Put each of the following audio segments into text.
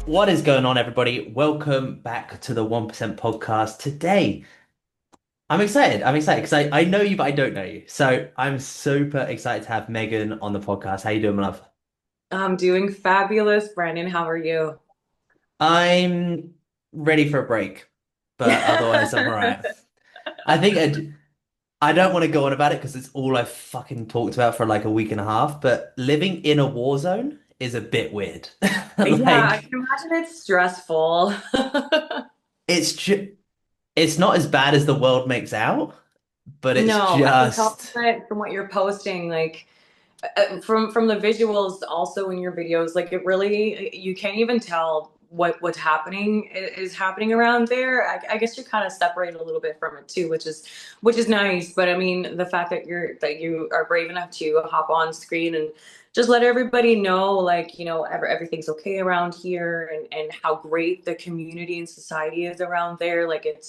What is going on, everybody? Welcome back to the 1% podcast. Today, I'm excited. I'm excited because I know you, but I don't know you. So I'm super excited to have Megan on the podcast. How you doing, my love? I'm doing fabulous, Brandon. How are you? I'm ready for a break, but otherwise I'm all right. I think I don't want to go on about it because it's all I've fucking talked about for like a week and a half, but living in a war zone is a bit weird. Yeah, I Like can imagine it's stressful. it's ju it's not as bad as the world makes out, but it's No, I can tell just from what you're posting, like from the visuals, also in your videos, like it really you can't even tell what's happening is happening around there. I guess you're kind of separated a little bit from it too, which is nice. But I mean, the fact that you are brave enough to hop on screen and just let everybody know, like, everything's okay around here, and how great the community and society is around there. Like, it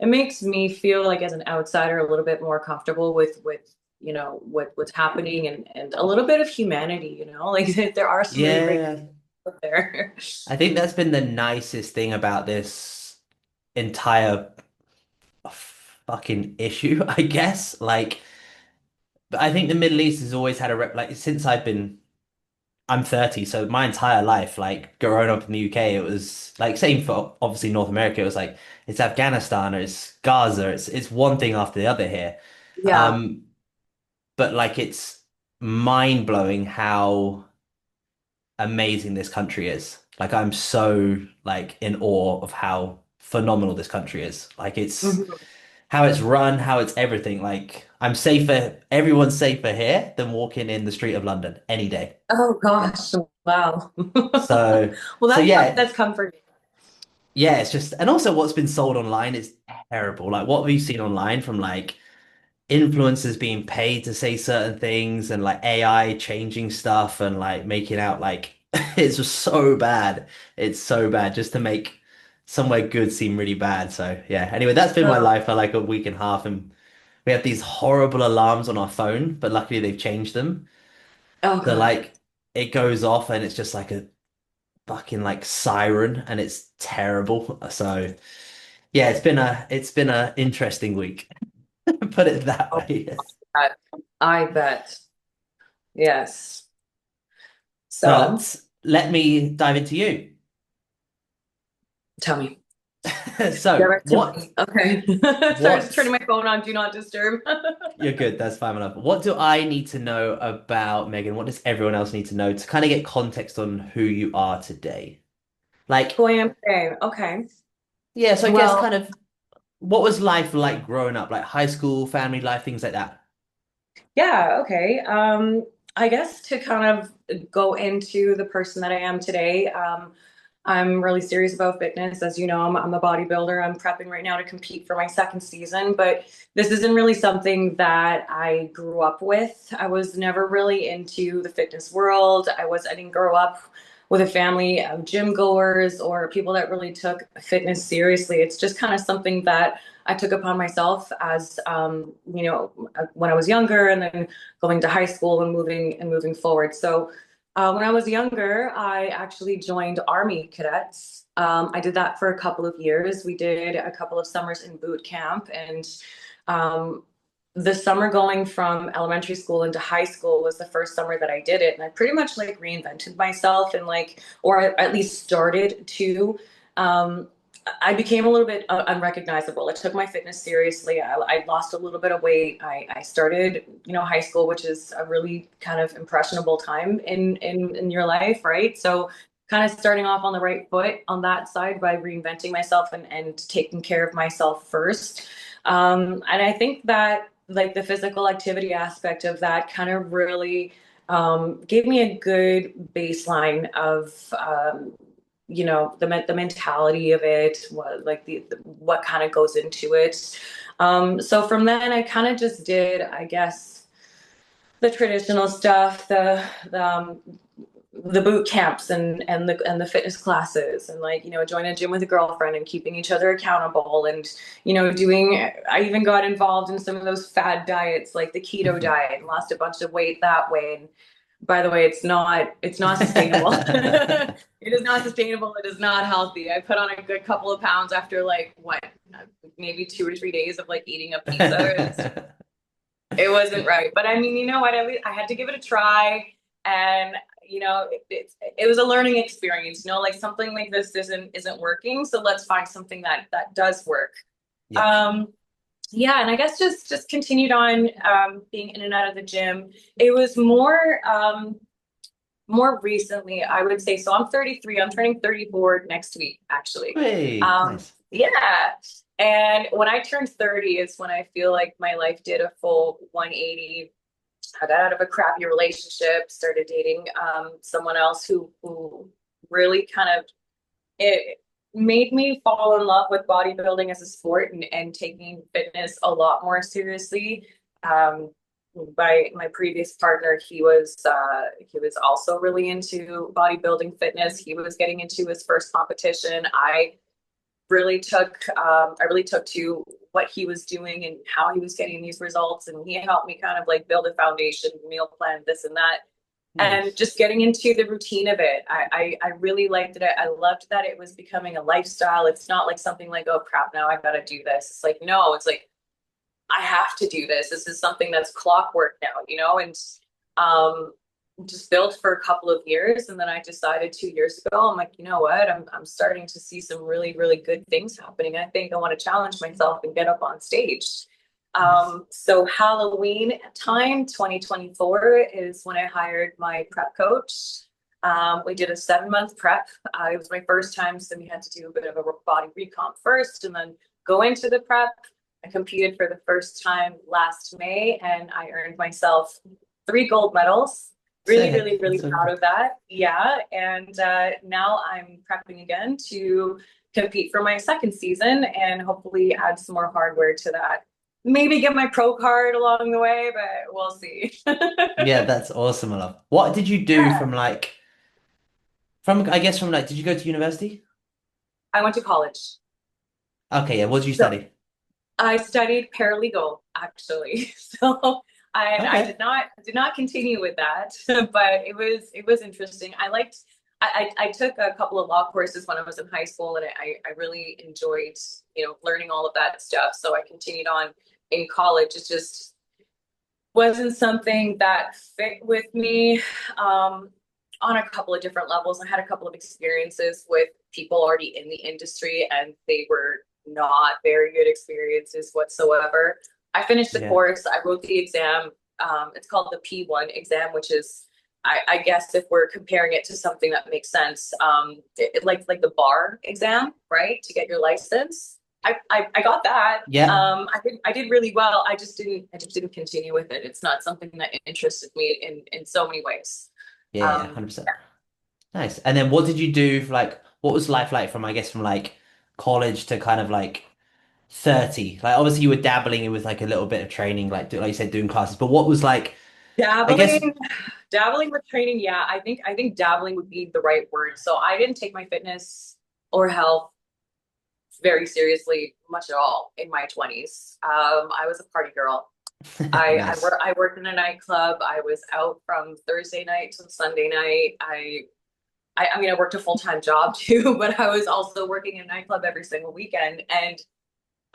makes me feel like, as an outsider, a little bit more comfortable with what's happening, and a little bit of humanity, like there are some really great yeah. people out there. I think that's been the nicest thing about this entire fucking issue, I guess. Like, but I think the Middle East has always had a rep, like, since I'm 30, so my entire life, like, growing up in the UK, it was like, same for obviously North America, it was like, it's Afghanistan or it's Gaza, it's one thing after the other here. Yeah. Um, but like, it's mind blowing how amazing this country is. Like I'm so like in awe of how phenomenal this country is. Like it's Mhm. how it's run, how it's everything. Like I'm safer, everyone's safer here than walking in the street of London any day. Oh gosh, wow. So Well, so yeah, that's comforting. yeah, it's just and also what's been sold online is terrible. Like what we've seen online from like influencers being paid to say certain things and like AI changing stuff and like making out like it's just so bad. It's so bad just to make somewhere good seem really bad. So yeah. Anyway, that's been my Oh, life for like a week and a half, and we have these horrible alarms on our phone, but luckily they've changed them. oh So God. like it goes off and it's just like a fucking like siren and it's terrible. So yeah, it's been a interesting week. Put it that Oh, way. God. I bet. Yes. So But let me dive into you. tell me. So, Direct to me. Okay. Sorry, just what, turning my phone on, do not disturb. you're good, that's fine enough. What do I need to know about Megan? What does everyone else need to know to kind of get context on who you are today? Like, Who I am today. Okay. yeah, so I guess Well, kind of what was life like growing up, like high school, family life, things like that? yeah, okay. I guess to kind of go into the person that I am today, I'm really serious about fitness. As you know, I'm a bodybuilder. I'm prepping right now to compete for my second season, but this isn't really something that I grew up with. I was never really into the fitness world. I didn't grow up with a family of gym goers or people that really took fitness seriously. It's just kind of something that I took upon myself as when I was younger, and then going to high school and moving forward. So when I was younger, I actually joined Army cadets. I did that for a couple of years. We did a couple of summers in boot camp, and um, the summer going from elementary school into high school was the first summer that I did it, and I pretty much like reinvented myself, and like, or at least started to. Um, I became a little bit unrecognizable. I took my fitness seriously. I lost a little bit of weight. I started, high school, which is a really kind of impressionable time in your life, right? So kind of starting off on the right foot on that side by reinventing myself and taking care of myself first. And I think that like the physical activity aspect of that kind of really gave me a good baseline of the mentality of it, what like the what kind of goes into it. So from then I kind of just did, I guess, the traditional stuff, the boot camps and the fitness classes, and like, join a gym with a girlfriend and keeping each other accountable, and doing, I even got involved in some of those fad diets like the keto diet and lost a bunch of weight that way. By the way, it's not sustainable. It is not sustainable. It is not healthy. I put on a good couple of pounds after like what, maybe 2 or 3 days of like eating a pizza. It wasn't right. But I mean, you know what? At least I had to give it a try, and it was a learning experience. Like something like this isn't working, so let's find something that does work. Yeah. Um, yeah, and I guess just continued on being in and out of the gym. It was more recently, I would say. So I'm 33. I'm turning 34 next week, actually. Hey, nice. Yeah. And when I turned 30 is when I feel like my life did a full 180. I got out of a crappy relationship, started dating someone else who really kind of it made me fall in love with bodybuilding as a sport and taking fitness a lot more seriously. Um, my previous partner, he was also really into bodybuilding fitness. He was getting into his first competition. I really took to what he was doing and how he was getting these results, and he helped me kind of like build a foundation, meal plan, this and that, and Nice. just getting into the routine of it. I really liked it. I loved that it was becoming a lifestyle. It's not like something like, oh crap, now I've got to do this. It's like, no, it's like I have to do this. This is something that's clockwork now, and um, just built for a couple of years. And then I decided 2 years ago, I'm like, you know what? I'm starting to see some really, really good things happening. I think I want to challenge myself and get up on stage. Nice. So Halloween time 2024 is when I hired my prep coach. We did a 7 month prep. It was my first time, so we had to do a bit of a body recomp first and then go into the prep. I competed for the first time last May and I earned myself 3 gold medals. Really, really, Sick. really That's so proud cool. of that. Yeah. And now I'm prepping again to compete for my second season and hopefully add some more hardware to that. Maybe get my pro card along the way, but we'll see. Yeah, that's awesome, I love. What did you do Yeah. from I guess from like did you go to university? I went to college. Okay, yeah, what did you So study? I studied paralegal actually. So I Okay. did not continue with that, but it was interesting. I took a couple of law courses when I was in high school and I really enjoyed, learning all of that stuff. So I continued on in college. It just wasn't something that fit with me on a couple of different levels. I had a couple of experiences with people already in the industry, and they were not very good experiences whatsoever. I finished the Yeah. course, I wrote the exam. It's called the P1 exam, which is, I guess, if we're comparing it to something that makes sense, like the bar exam, right, to get your license. I got that. Yeah. I did really well. I just didn't continue with it. It's not something that interested me in so many ways. Yeah, yeah, Um, 100%. Nice. And then what did you do for like what was life like from I guess from like college to kind of like 30? Like obviously you were dabbling with like a little bit of training, like you said, doing classes, but what was like I guess dabbling, dabbling with training. Yeah, I think dabbling would be the right word. So I didn't take my fitness or health very seriously much at all in my 20s. I was a party girl. nice. I worked in a nightclub. I was out from Thursday night to Sunday night. I mean, I worked a full-time job too, but I was also working in a nightclub every single weekend. And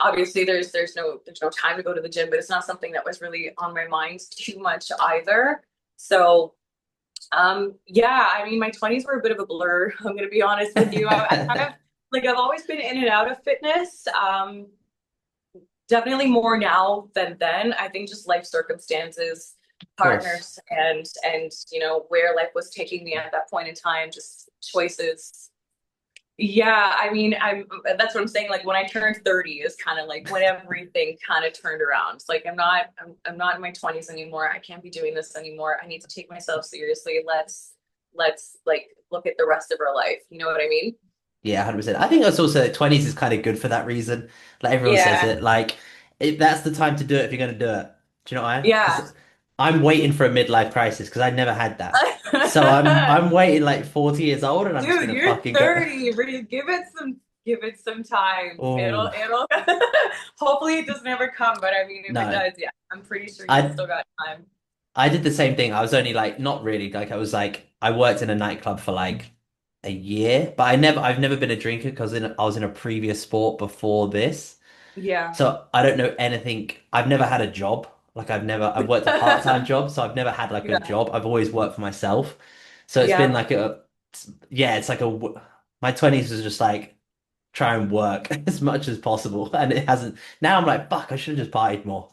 obviously there's no time to go to the gym, but it's not something that was really on my mind too much either. So yeah, I mean, my 20s were a bit of a blur. I'm gonna be honest with you. I kind of like I've always been in and out of fitness. Definitely more now than then. I think just life circumstances, Of course. partners, and where life was taking me at that point in time, just choices. Yeah, I mean, that's what I'm saying. Like when I turned 30 is kind of like when everything kind of turned around. It's like I'm not in my 20s anymore. I can't be doing this anymore. I need to take myself seriously. Let's like look at the rest of our life. You know what I mean? Yeah, 100%. I think that's also 20s is kind of good for that reason. Like everyone says Yeah. it, like that's the time to do it if you're going to do it. Do you know what I mean? Yeah. Because I'm waiting for a midlife crisis because I never had that. So I'm waiting like 40 years old and I'm just Dude, gonna you're fucking go. 30. Really, give it some time. It'll Oh it'll hopefully it doesn't ever come, but I mean if it no. does, yeah, I'm pretty sure you I still got time. I did the same thing. I was only like not really like I was like I worked in a nightclub for like a year, but I've never been a drinker because I was in a previous sport before this. Yeah. So I don't know anything. I've never had a job. Like I've worked a part-time job, so I've never had like a Yeah. job. I've always worked for myself. So it's been Yeah. like yeah, it's like my 20s was just like try and work as much as possible. And it hasn't, now I'm like, fuck, I should have just partied more.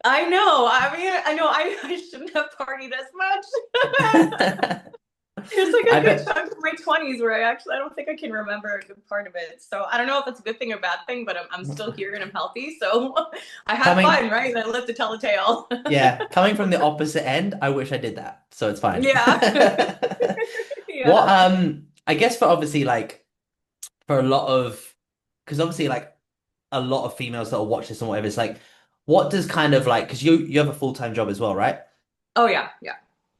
I know. I mean, I know I shouldn't have partied as much. There's like I a good bet chunk of my 20s where I don't think I can remember a good part of it. So I don't know if that's a good thing or bad thing, but I'm still here and I'm healthy. So I had coming, fun, right? And I lived to tell the tale. yeah, coming from the opposite end, I wish I did that. So it's fine. Yeah. What, Yeah. I guess for obviously like, for a lot of, because obviously like a lot of females that will watch this and whatever, it's like, what does kind of like, because you have a full-time job as well, right? Oh yeah, yeah.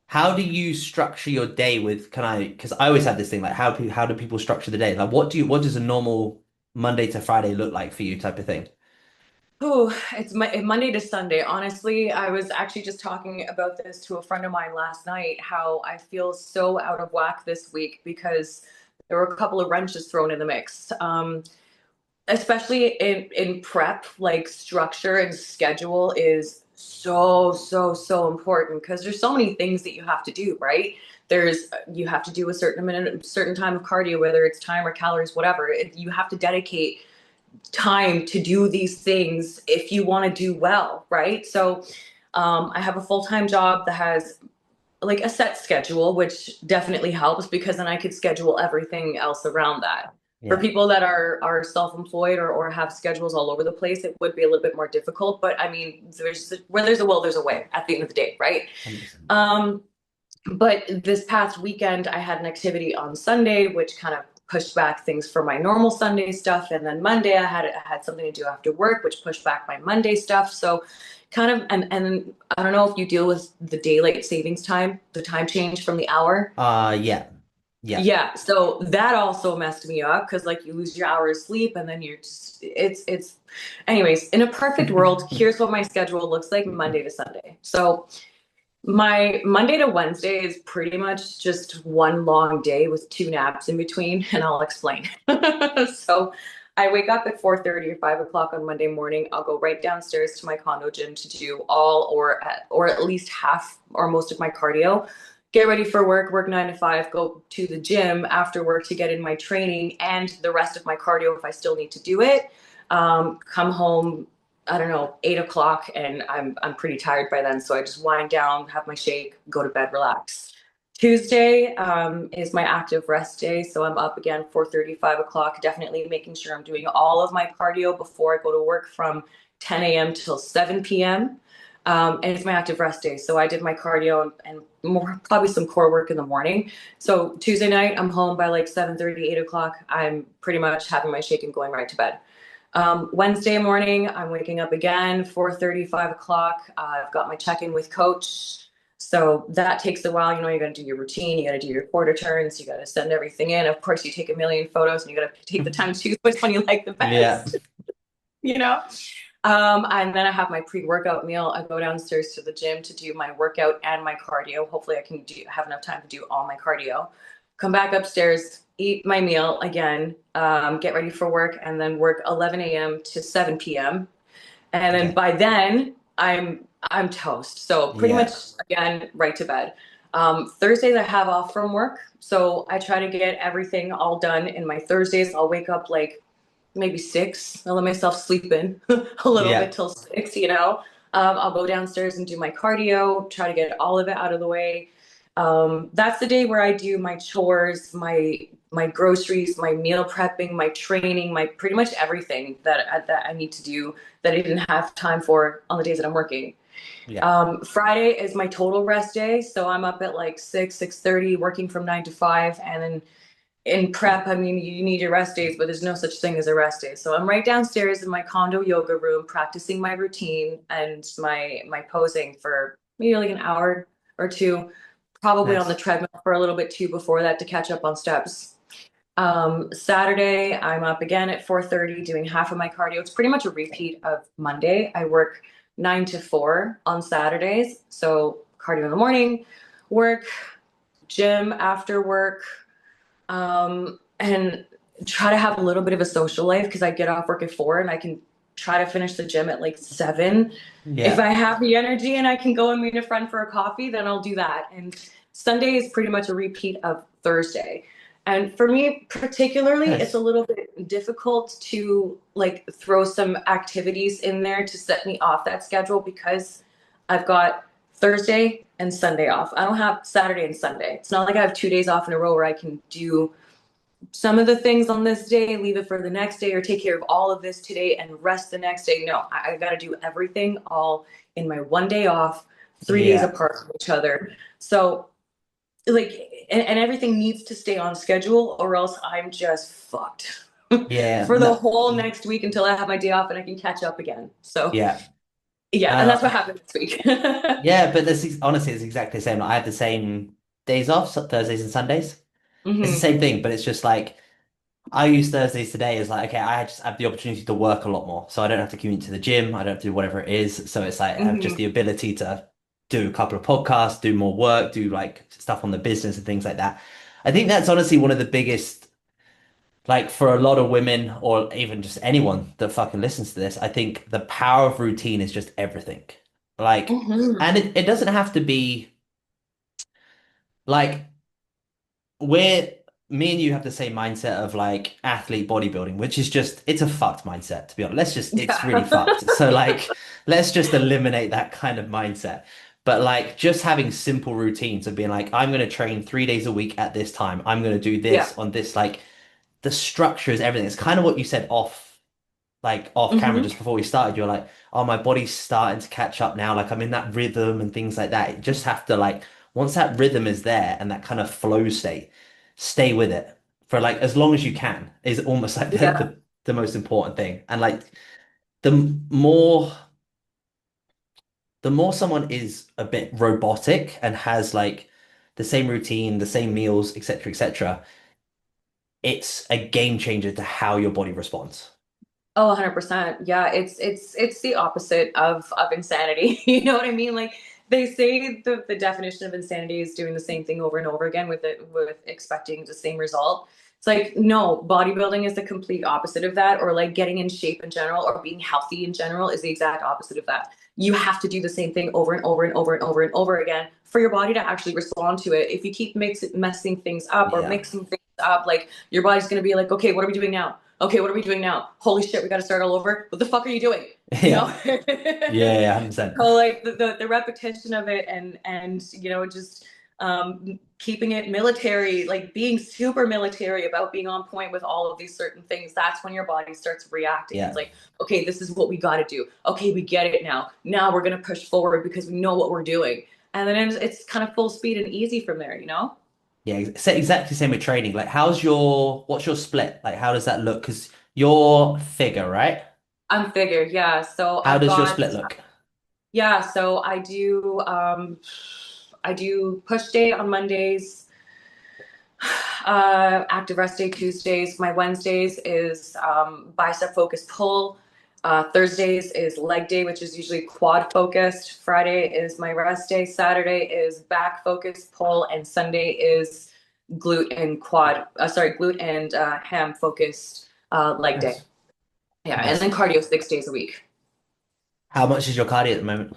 How do you structure your day with, because I always have this thing, like how do people structure the day? Like what does a normal Monday to Friday look like for you type of thing? Oh, it's Monday to Sunday. Honestly, I was actually just talking about this to a friend of mine last night, how I feel so out of whack this week because there were a couple of wrenches thrown in the mix. Especially in prep, like structure and schedule is so important because there's so many things that you have to do, right? There's you have to do a certain minute, certain time of cardio, whether it's time or calories, whatever. You have to dedicate time to do these things if you want to do well, right? So I have a full-time job that has like a set schedule, which definitely helps because then I could schedule everything else around that. For Yeah, people that are self-employed or have schedules all over the place, it would be a little bit more difficult. But I mean, where there's a will, there's a way at the end of the day, right? 100%. Um, but this past weekend, I had an activity on Sunday, which kind of pushed back things for my normal Sunday stuff. And then Monday, I had something to do after work, which pushed back my Monday stuff. So kind of, and I don't know if you deal with the daylight savings time, the time change from the hour. Yeah. Yeah. Yeah, so that also messed me up because like you lose your hour of sleep and then you're just it's anyways, in a perfect world, here's what my schedule looks like Monday to Sunday. So my Monday to Wednesday is pretty much just one long day with two naps in between, and I'll explain. So I wake up at 4:30 or 5 o'clock on Monday morning. I'll go right downstairs to my condo gym to do or at least half or most of my cardio. Get ready for work, work 9 to 5, go to the gym after work to get in my training and the rest of my cardio if I still need to do it. Come home, I don't know, 8 o'clock, and I'm pretty tired by then. So I just wind down, have my shake, go to bed, relax. Tuesday is my active rest day, so I'm up again 4:30, 5 o'clock, definitely making sure I'm doing all of my cardio before I go to work from 10 a.m. till 7 p.m. And it's my active rest day, so I did my cardio and more probably some core work in the morning. So Tuesday night, I'm home by like 7:30, 8 o'clock. I'm pretty much having my shake and going right to bed. Wednesday morning, I'm waking up again, 4:30, 5 o'clock. I've got my check-in with coach. So that takes a while. You know, you got to do your routine, you got to do your quarter turns, you got to send everything in. Of course, you take a million photos and you got to take the time to choose which one you like the Yeah. best, you know? And then I have my pre-workout meal. I go downstairs to the gym to do my workout and my cardio. Hopefully, I can have enough time to do all my cardio. Come back upstairs, eat my meal again, get ready for work, and then work 11 a.m. to 7 p.m. And then Okay. by then, I'm toast. So pretty much Yeah. again, right to bed. Thursdays I have off from work, so I try to get everything all done in my Thursdays. I'll wake up like maybe 6. I'll let myself sleep in a little bit Yeah. till 6, you know. I'll go downstairs and do my cardio, try to get all of it out of the way. That's the day where I do my chores, my groceries, my meal prepping, my training, my pretty much everything that I need to do that I didn't have time for on the days that I'm working. Yeah. Friday is my total rest day, so I'm up at like 6:30, working from 9 to 5, and then in prep, I mean, you need your rest days, but there's no such thing as a rest day. So I'm right downstairs in my condo yoga room, practicing my routine and my posing for maybe like an hour or two, probably on the Nice. treadmill for a little bit too before that to catch up on steps. Saturday, I'm up again at 4:30 doing half of my cardio. It's pretty much a repeat of Monday. I work 9 to 4 on Saturdays. So cardio in the morning, work, gym after work, and try to have a little bit of a social life because I get off work at 4 and I can try to finish the gym at like 7. If I Yeah. have the energy and I can go and meet a friend for a coffee, then I'll do that. And Sunday is pretty much a repeat of Thursday. And for me, particularly, it's a Nice. little bit difficult to like throw some activities in there to set me off that schedule because I've got Thursday and Sunday off. I don't have Saturday and Sunday. It's not like I have 2 days off in a row where I can do some of the things on this day, leave it for the next day, or take care of all of this today and rest the next day. No, I got to do everything all in my one day off, 3 days Yeah. apart from each other. So, like, and everything needs to stay on schedule, or else I'm just fucked Yeah. for the No. whole next week until I have my day off and I can catch up again. So, Yeah. yeah, and that's what Uh, happened this week. yeah, but this is honestly it's exactly the same. Like, I have the same days off, so Thursdays and Sundays. It's the Hmm. same thing, but it's just like I use Thursdays today as like, okay, I just have the opportunity to work a lot more. So I don't have to commute to the gym. I don't have to do whatever it is. So it's like I have just Hmm. the ability to do a couple of podcasts, do more work, do like stuff on the business and things like that. I think that's honestly one of the biggest, like for a lot of women or even just anyone that fucking listens to this, I think the power of routine is just everything. Like, Hmm. and it doesn't have to be like we're me and you have the same mindset of like athlete bodybuilding, which is just it's a fucked mindset to be honest. It's really Yeah. fucked. So like let's just eliminate that kind of mindset. But like just having simple routines of being like, I'm gonna train 3 days a week at this time. I'm gonna do Yeah. this on this like the structure is everything. It's kind of what you said off camera Hmm. just before we started. You're like, oh, my body's starting to catch up now. Like I'm in that rhythm and things like that. You just have to like once that rhythm is there and that kind of flow state, stay with it for like as long as you can is almost like Yeah. the most important thing. And like the more the more someone is a bit robotic and has like the same routine, the same meals, etc., etc., it's a game changer to how your body responds. Oh, 100%. Yeah, it's the opposite of insanity. You know what I mean? Like they say the definition of insanity is doing the same thing over and over again with expecting the same result. It's like no, bodybuilding is the complete opposite of that, or like getting in shape in general or being healthy in general is the exact opposite of that. You have to do the same thing over and over and over and over and over again for your body to actually respond to it. If you keep messing things up or Yeah. mixing things up, like your body's gonna be like, okay, what are we doing now? Okay, what are we doing now? Holy shit, we got to start all over. What the fuck are you doing? You know? Yeah. Yeah, yeah, 100%. So like the repetition of it and just keeping it military, like being super military about being on point with all of these certain things. That's when your body starts reacting. It's Yeah. like, okay, this is what we got to do. Okay, we get it now. Now we're gonna push forward because we know what we're doing. And then it's kind of full speed and easy from there, you know? Yeah, exactly same with training. Like, what's your split? Like, how does that look? Because you're figure, right? I'm figured, yeah. So How I've does your got split look? Yeah, so I do push day on Mondays, active rest day Tuesdays. My Wednesdays is bicep focused pull. Thursdays is leg day, which is usually quad focused. Friday is my rest day. Saturday is back focused pull, and Sunday is glute and ham focused leg day. Nice. Yeah, and Nice. then cardio 6 days a week. How much is your cardio at the moment?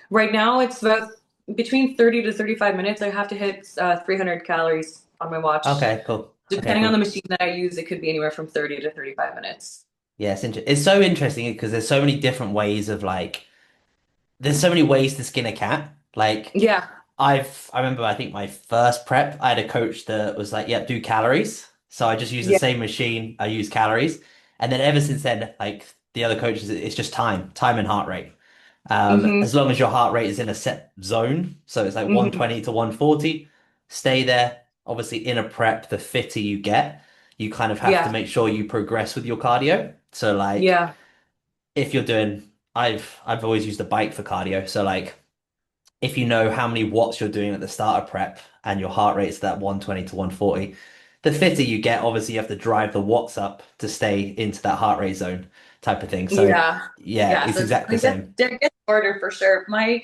Right now, it's about between 30 to 35 minutes. I have to hit 300 calories on my watch. Okay, cool. Okay, Depending on the cool. machine that I use, it could be anywhere from 30 to 35 minutes. Yeah, it's so interesting because there's so many different ways of like there's so many ways to skin a cat. Like Yeah. I remember I think my first prep, I had a coach that was like, yeah, do calories. So I just use the Yeah. same machine, I use calories. And then ever since then, like the other coaches, it's just time and heart rate. Hmm. As long as your heart rate is in a set zone, so it's like Hmm. 120 to 140, stay there. Obviously, in a prep, the fitter you get, you kind of have to Yeah. make sure you progress with your cardio. So like Yeah. if you're doing I've always used a bike for cardio. So like if you know how many watts you're doing at the start of prep and your heart rate's that 120 to 140, the fitter you get, obviously you have to drive the watts up to stay into that heart rate zone type of thing. So Yeah. yeah, Yeah. it's So exactly the it gets, same. it gets harder for sure. My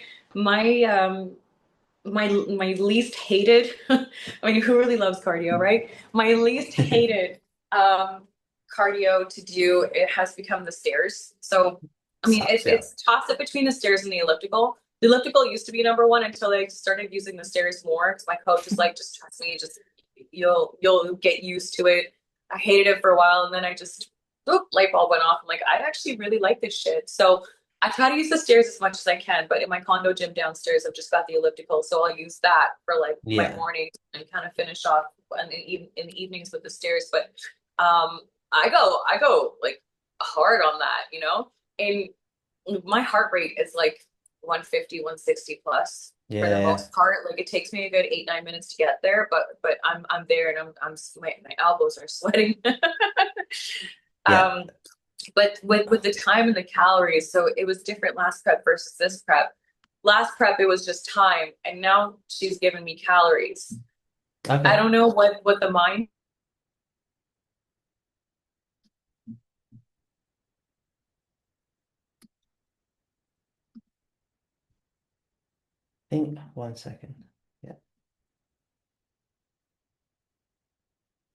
my least hated. I mean, who really loves cardio, right? My least hated um, cardio to do, it has become the stairs. So, I mean, Sucks, yeah. it's toss up between the stairs and the elliptical. The elliptical used to be number one until they started using the stairs more. Because my coach was like, "Just trust me, just you'll get used to it." I hated it for a while, and then I just, oop, light bulb went off. I'm like, I actually really like this shit. So I try to use the stairs as much as I can, but in my condo gym downstairs, I've just got the elliptical, so I'll use that for like my Yeah. mornings and kind of finish off in the evenings with the stairs. But um, I go like hard on that, and my heart rate is like 150, 160 plus for the Yeah. most part. Like it takes me a good 8, 9 minutes to get there, but I'm there and my elbows are sweating. Yeah. um, but with the time and the calories, so it was different last prep versus this prep. Last prep, it was just time, and now she's giving me calories. I Okay. don't know what the mind. Think 1 second. Yeah.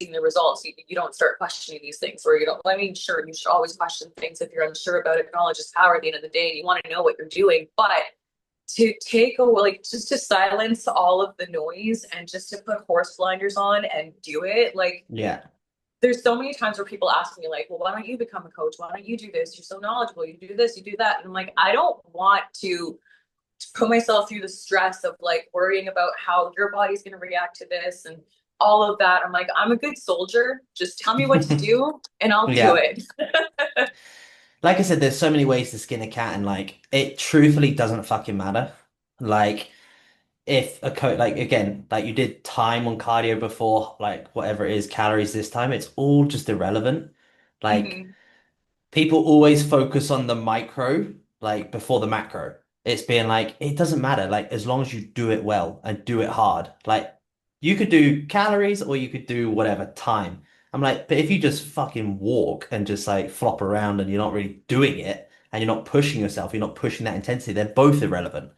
The results, you don't start questioning these things, or you don't. I mean, sure, you should always question things if you're unsure about it. Knowledge is power at the end of the day, and you want to know what you're doing. But to take away, like, just to silence all of the noise and just to put horse blinders on and do it, like, Yeah. there's so many times where people ask me, like, well, why don't you become a coach? Why don't you do this? You're so knowledgeable. You do this, you do that. And I'm like, I don't want to put myself through the stress of like worrying about how your body's going to react to this and all of that. I'm like, I'm a good soldier. Just tell me what to do and I'll do Yeah. it. Like I said, there's so many ways to skin a cat, and like it truthfully doesn't fucking matter. Like if a coach, like again, like you did time on cardio before, like whatever it is, calories this time, it's all just irrelevant. Like Mm-hmm. people always focus on the micro, like before the macro. It's being like, it doesn't matter, like as long as you do it well and do it hard. Like you could do calories or you could do whatever time. I'm like, but if you just fucking walk and just like flop around and you're not really doing it and you're not pushing yourself, you're not pushing that intensity, they're both irrelevant.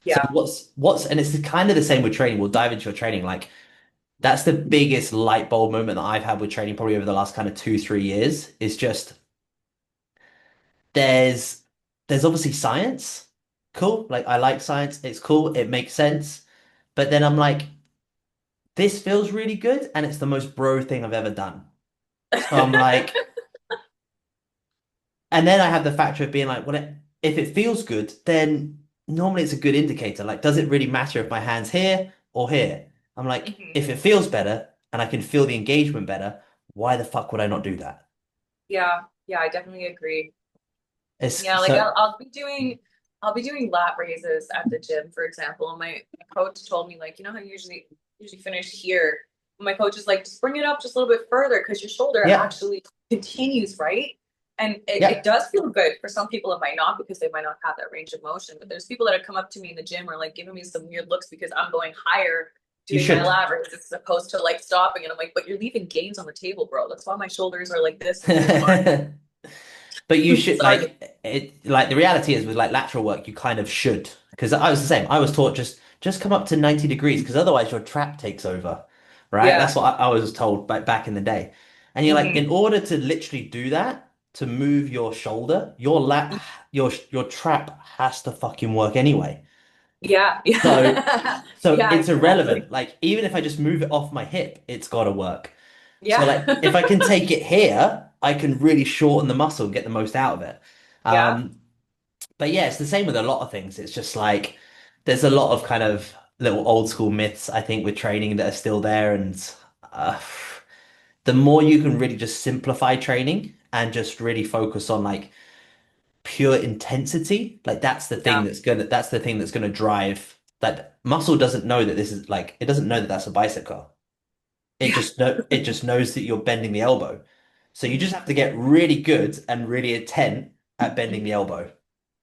So Yeah. and it's kind of the same with training. We'll dive into your training. Like that's the biggest light bulb moment that I've had with training probably over the last kind of 2, 3 years is just there's there's obviously science. Cool. Like I like science. It's cool. It makes sense. But then I'm like, this feels really good, and it's the most bro thing I've ever done. So I'm like, and then I have the factor of being like, well, if it feels good, then normally it's a good indicator. Like, does it really matter if my hand's here or here? I'm like, Mm-hmm. if it feels better and I can feel the engagement better, why the fuck would I not do that? Yeah. Yeah. I definitely agree. It's Yeah. Like so I'll be doing lat raises at the gym, for example. And my coach told me, like, you know how you usually finish here. My coach is like, just bring it up just a little bit further because your shoulder yeah, actually continues, right? And it yeah. does feel good. For some people, it might not because they might not have that range of motion. But there's people that have come up to me in the gym or like giving me some weird looks because I'm going higher You doing my should. lat raises as opposed to like stopping. And I'm like, but you're leaving gains on the table, bro. That's why my shoulders are like this and yours aren't. But you should Sorry. like the reality is with like lateral work you kind of should because I was the same. I was taught just come up to 90 degrees because otherwise your trap takes over. Right? That's Yeah. what I was told back in the day. And you're like in Hmm. order to literally do that to move your shoulder, your trap has to fucking work anyway. Yeah. So Yeah. so Yeah, it's exactly. irrelevant. Like even if I just move it off my hip, it's got to work. So Yeah. like if I can take it here, I can really shorten the muscle and get the most out of it. Yeah. Um, but yeah, it's the same with a lot of things. It's just like there's a lot of kind of little old school myths, I think, with training that are still there. And uh, the more you can really just simplify training and just really focus on like pure intensity, like Yeah. that's the thing that's gonna drive that muscle doesn't know that this is like it doesn't know that that's a bicep curl. Yeah. It just knows that you're bending the elbow. So you just Hmm. have to get really good and really intent at bending the elbow.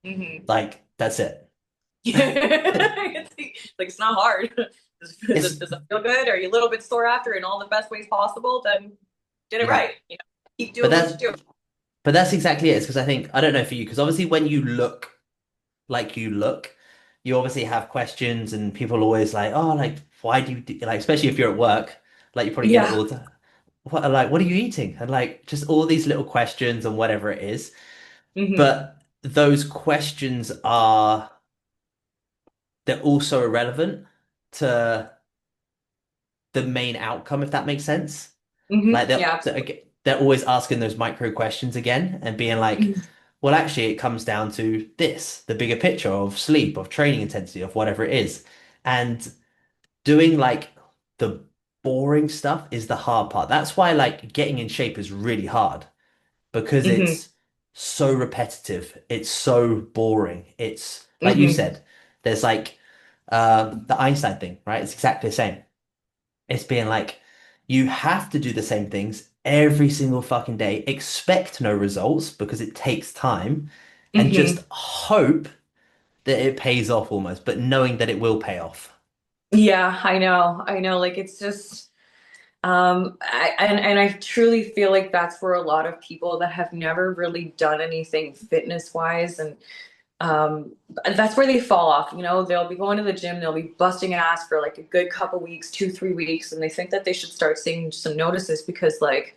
Hmm. Like that's it. Like it's not hard. It's Does it feel good? Are you a little bit sore after in all the best ways possible? Then did it yeah. right. Keep But doing what you do. that's exactly it. It's because I think I don't know for you, because obviously when you look like you look, you obviously have questions and people are always like, oh, like, why do you do, like, especially if you're at work, like you probably get it Yeah. all the time. What are you eating? And like, just all these little questions and whatever it is. Hmm. But those questions they're also irrelevant to the main outcome, if that makes sense. Hmm. Like Yeah, absolutely. they're always asking those micro questions again and being like, Mhm. well, actually, it comes down to this, the bigger picture of sleep, of training intensity, of whatever it is. And doing like the boring stuff is the hard part. That's why like getting in shape is really hard because Hmm. it's so repetitive. It's so boring. It's like you Hmm. said, there's like the Einstein thing, right? It's exactly the same. It's being like, you have to do the same things every single fucking day, expect no results because it takes time, and Hmm. just hope that it pays off almost, but knowing that it will pay off. Yeah, I know. I know. Like it's just and I truly feel like that's where a lot of people that have never really done anything fitness wise and um that's where they fall off. You know, they'll be going to the gym, they'll be busting ass for like a good couple weeks, 2, 3 weeks, and they think that they should start seeing some notices because like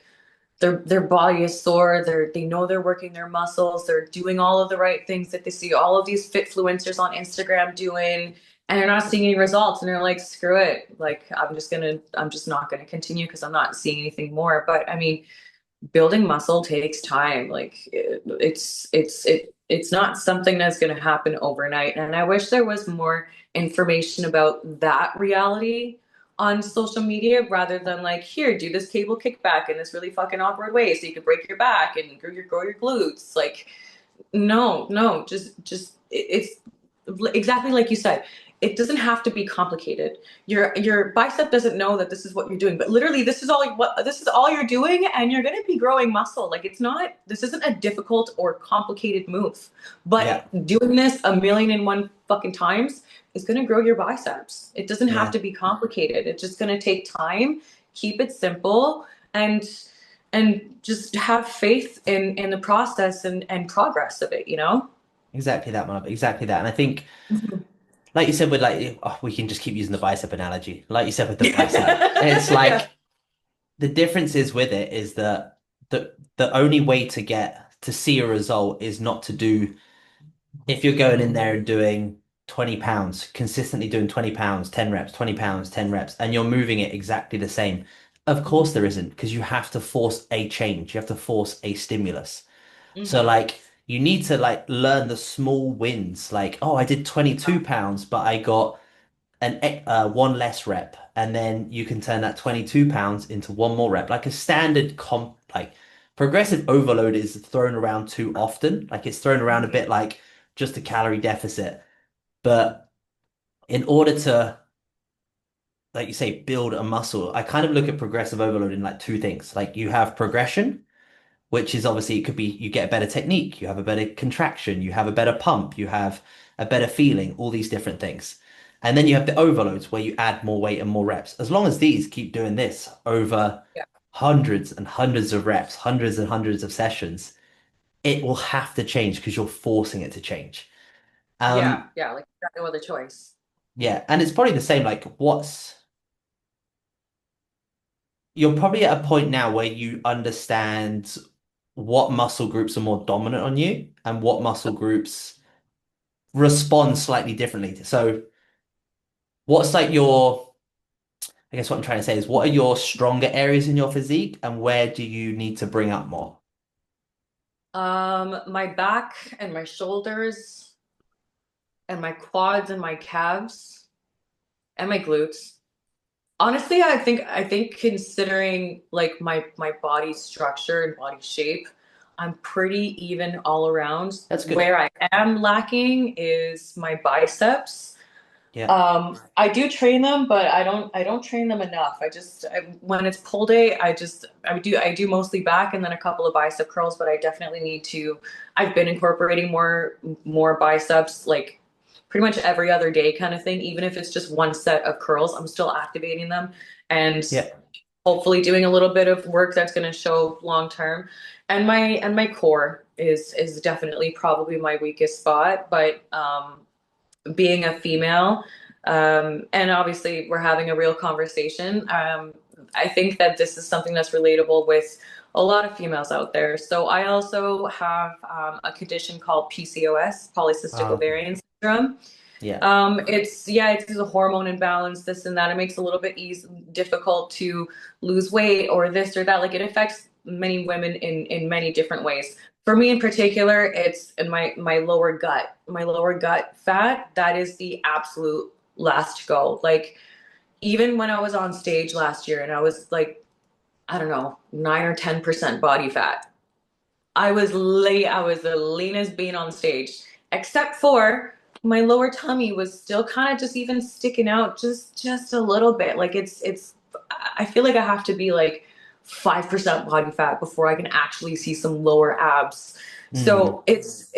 their body is sore, they know they're working their muscles, they're doing all of the right things that they see all of these fitfluencers on Instagram doing, and they're not seeing any results, and they're like, screw it, like I'm just not gonna continue because I'm not seeing anything more. But I mean, building muscle takes time. Like it's not something that's going to happen overnight. And I wish there was more information about that reality on social media rather than like, here, do this cable kickback in this really fucking awkward way so you can break your back and grow your glutes. Like, no, no, just it's exactly like you said. It doesn't have to be complicated. Your bicep doesn't know that this is what you're doing, but literally this is all you're doing, and you're going to be growing muscle. Like it's not this isn't a difficult or complicated move, Yeah, but doing this a million and one fucking times is going to grow your biceps. It doesn't have yeah, to be complicated. It's just going to take time. Keep it simple and just have faith in the process and progress of it, you know? exactly that, man. Exactly that. And I think, Mhm. like you said, with like, oh, we can just keep using the bicep analogy. Like you said with the bicep, it's Yeah. like the difference is with it is that the only way to get to see a result is not to do if you're going in there and doing 20 pounds, consistently doing 20 pounds, 10 reps, 20 pounds, 10 reps, and you're moving it exactly the same. Of course there isn't, because you have to force a change. You have to force a stimulus. So Hmm. like you need to like learn the small wins. Like, oh, I did 22 pounds, but I got one less rep, and then you can turn that 22 pounds into one more rep. Like a standard comp, like progressive overload is thrown around too often. Like it's thrown around a bit like just a calorie deficit. But in order to, like you say, build a muscle, I kind of look at progressive overload in like two things. Like you have progression, which is obviously it could be you get a better technique, you have a better contraction, you have a better pump, you have a better feeling, all these different things. And then you have the overloads where you add more weight and more reps. As long as these keep doing this over Yeah. hundreds and hundreds of reps, hundreds and hundreds of sessions, it will have to change because you're forcing it to change. Yeah. Um, Yeah. Like, you got no other choice. yeah, and it's probably the same, like you're probably at a point now where you understand what muscle groups are more dominant on you and what muscle groups respond slightly differently. So, what's like I guess what I'm trying to say is, what are your stronger areas in your physique and where do you need to bring up more? My back and my shoulders and my quads and my calves and my glutes. Honestly, I think considering like my body structure and body shape, I'm pretty even all around. That's good. Where I am lacking is my biceps. Yeah. I do train them, but I don't train them enough. When it's pull day, I do mostly back and then a couple of bicep curls, but I definitely need to. I've been incorporating more biceps like pretty much every other day kind of thing. Even if it's just one set of curls, I'm still activating them and Yeah. hopefully doing a little bit of work that's going to show long term. And my core is definitely probably my weakest spot, but being a female, and obviously we're having a real conversation. I think that this is something that's relatable with a lot of females out there. So I also have a condition called PCOS, polycystic Oh, okay. ovarian syndrome. Yeah. It's a hormone imbalance, this and that. It makes it a little bit difficult to lose weight or this or that. Like it affects many women in many different ways. For me in particular, it's in my lower gut fat. That is the absolute last to go. Like even when I was on stage last year and I was like, I don't know, 9 or 10% body fat. I was late. I was the leanest being on stage, except for my lower tummy was still kind of just even sticking out just a little bit. Like it's I feel like I have to be like 5% body fat before I can actually see some lower abs. Mm. So it's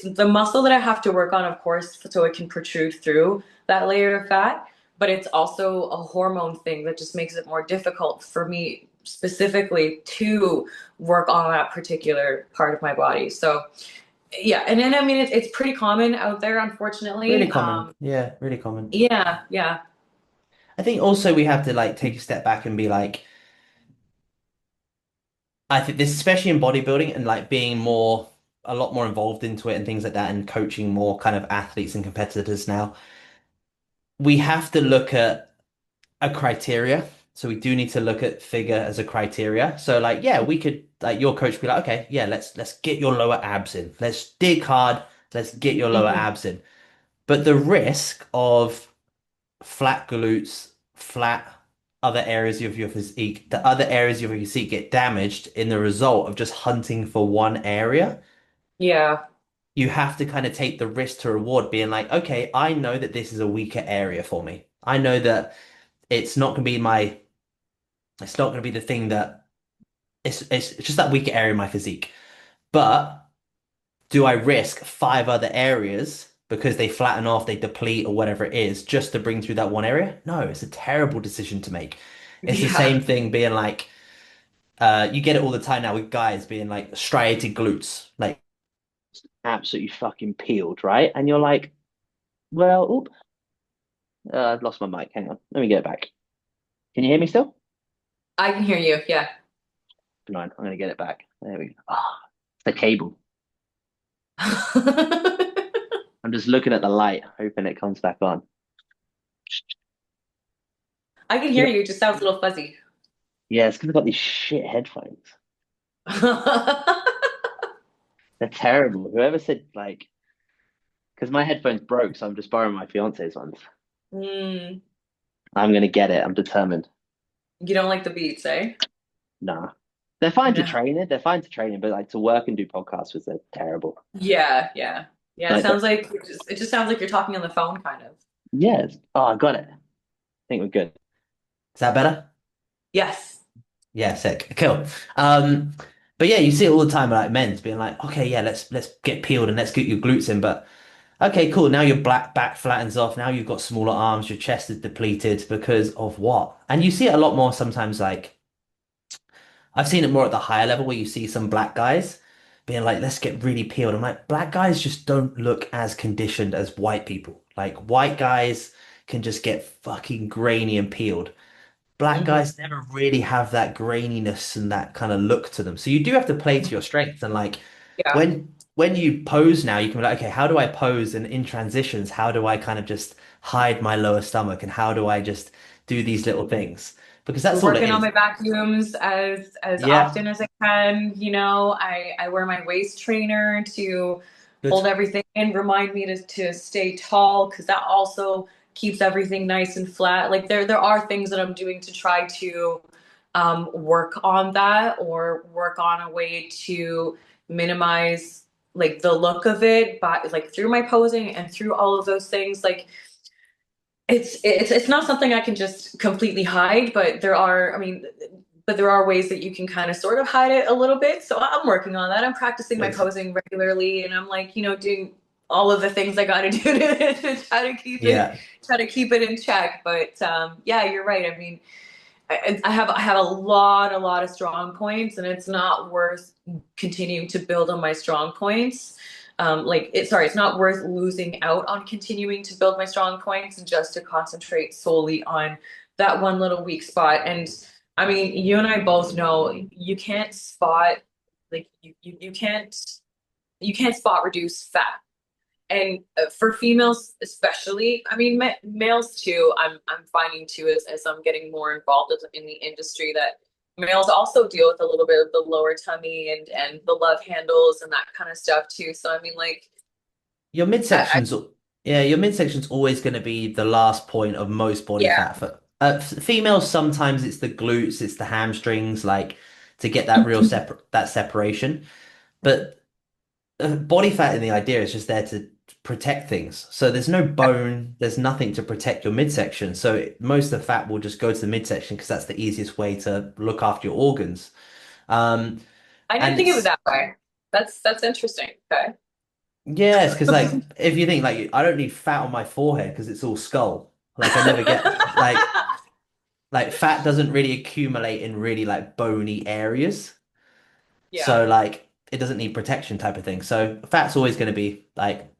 the muscle that I have to work on, of course, so it can protrude through that layer of fat, but it's also a hormone thing that just makes it more difficult for me specifically to work on that particular part of my body. So yeah, and then I mean it's pretty common out there, Really unfortunately. common. Yeah, really common. Yeah, yeah. I think also we have to like take a step back and be like, I think this, especially in bodybuilding and like being a lot more involved into it and things like that, and coaching more kind of athletes and competitors now, we have to look at a criteria. So we do need to look at figure as a criteria. So like, yeah, we could like your coach be like, okay, yeah, let's get your lower abs in. Let's dig hard. Let's get your lower Mhm. abs in. But the risk of flat glutes, flat other areas of your physique, the other areas of your physique get damaged in the result of just hunting for one area. Yeah. You have to kind of take the risk to reward, being like, okay, I know that this is a weaker area for me. I know that it's not going to be it's not going to be the thing that it's just that weaker area in my physique. But do I risk five other areas because they flatten off, they deplete, or whatever it is, just to bring through that one area? No, it's a terrible decision to make. It's the Yeah. same thing being like, you get it all the time now with guys being like striated glutes, like absolutely fucking peeled, right? And you're like, well, oop, I've lost my mic. Hang on, let me get it back. Can you hear me still? I can hear you. Yeah. Fine, I'm gonna get it back. There we go. Ah, it's the cable. I'm just looking at the light, hoping it comes back on. I can hear Yeah, you. It just sounds a little fuzzy. yeah, it's because I've got these shit headphones. They're terrible. Whoever said like, because my headphones broke, so I'm just borrowing my fiance's ones. Mm, I'm gonna get it. I'm determined. you don't like the beats, eh? Nah, they're fine to No. train it. They're fine to train it, but like to work and do podcasts with, they're terrible. Yeah, yeah. Yeah, it Like, sounds like it just sounds like you're talking on the phone kind of. yes. Oh, I got it. I think we're good. Is that better? Yes. Yeah, sick. Cool. Um, but yeah, you see it all the time, like men's being like, okay, yeah, let's get peeled and let's get your glutes in. But okay, cool. Now your black back flattens off. Now you've got smaller arms. Your chest is depleted because of what? And you see it a lot more sometimes. Like I've seen it more at the higher level where you see some black guys being like, let's get really peeled. I'm like, black guys just don't look as conditioned as white people. Like white guys can just get fucking grainy and peeled. Black Hmm. guys never really have that graininess and that kind of look to them. So you do have to play to your strengths. And like Yeah. when you pose now, you can be like, okay, how do I pose? And in transitions, how do I kind of just hide my lower stomach? And how do I just do these little things? Because that's all it Working on is. my vacuums as Yeah. often as I can. I wear my waist trainer to hold Good. everything in, remind me to stay tall because that also keeps everything nice and flat. Like there are things that I'm doing to try to work on that or work on a way to minimize like the look of it, but like through my posing and through all of those things, like it's not something I can just completely hide, but there are ways that you can kind of sort of hide it a little bit. So I'm working on that. I'm practicing my Good. posing regularly, and I'm like, doing all of the things I got to do to Yeah. try to keep it in check. But yeah, you're right. I mean, I have a lot of strong points, and it's not worth continuing to build on my strong points. it's not worth losing out on continuing to build my strong points and just to concentrate solely on that one little weak spot. And I mean, you and I both know you can't spot like you can't spot reduce fat. And for females especially, I mean males too. I'm finding too as I'm getting more involved in the industry that males also deal with a little bit of the lower tummy and the love handles and that kind of stuff too. So I mean, like, Your I midsection's, yeah, your midsection's always going to be the last point of most body yeah. fat. For females, sometimes it's the glutes, it's the hamstrings, like to get that real separation. But body fat in the idea is just there to protect things. So there's no bone, there's nothing to protect your midsection. So most of the fat will just go to the midsection because that's the easiest way to look after your organs. Um, I didn't and think of it it's that way. That's interesting. Okay. Yes, because like if you think like I don't need fat on my forehead because it's all skull. Like I never get like fat doesn't really accumulate in really like bony areas. Yeah. So like it doesn't need protection type of thing. So fat's always going to be like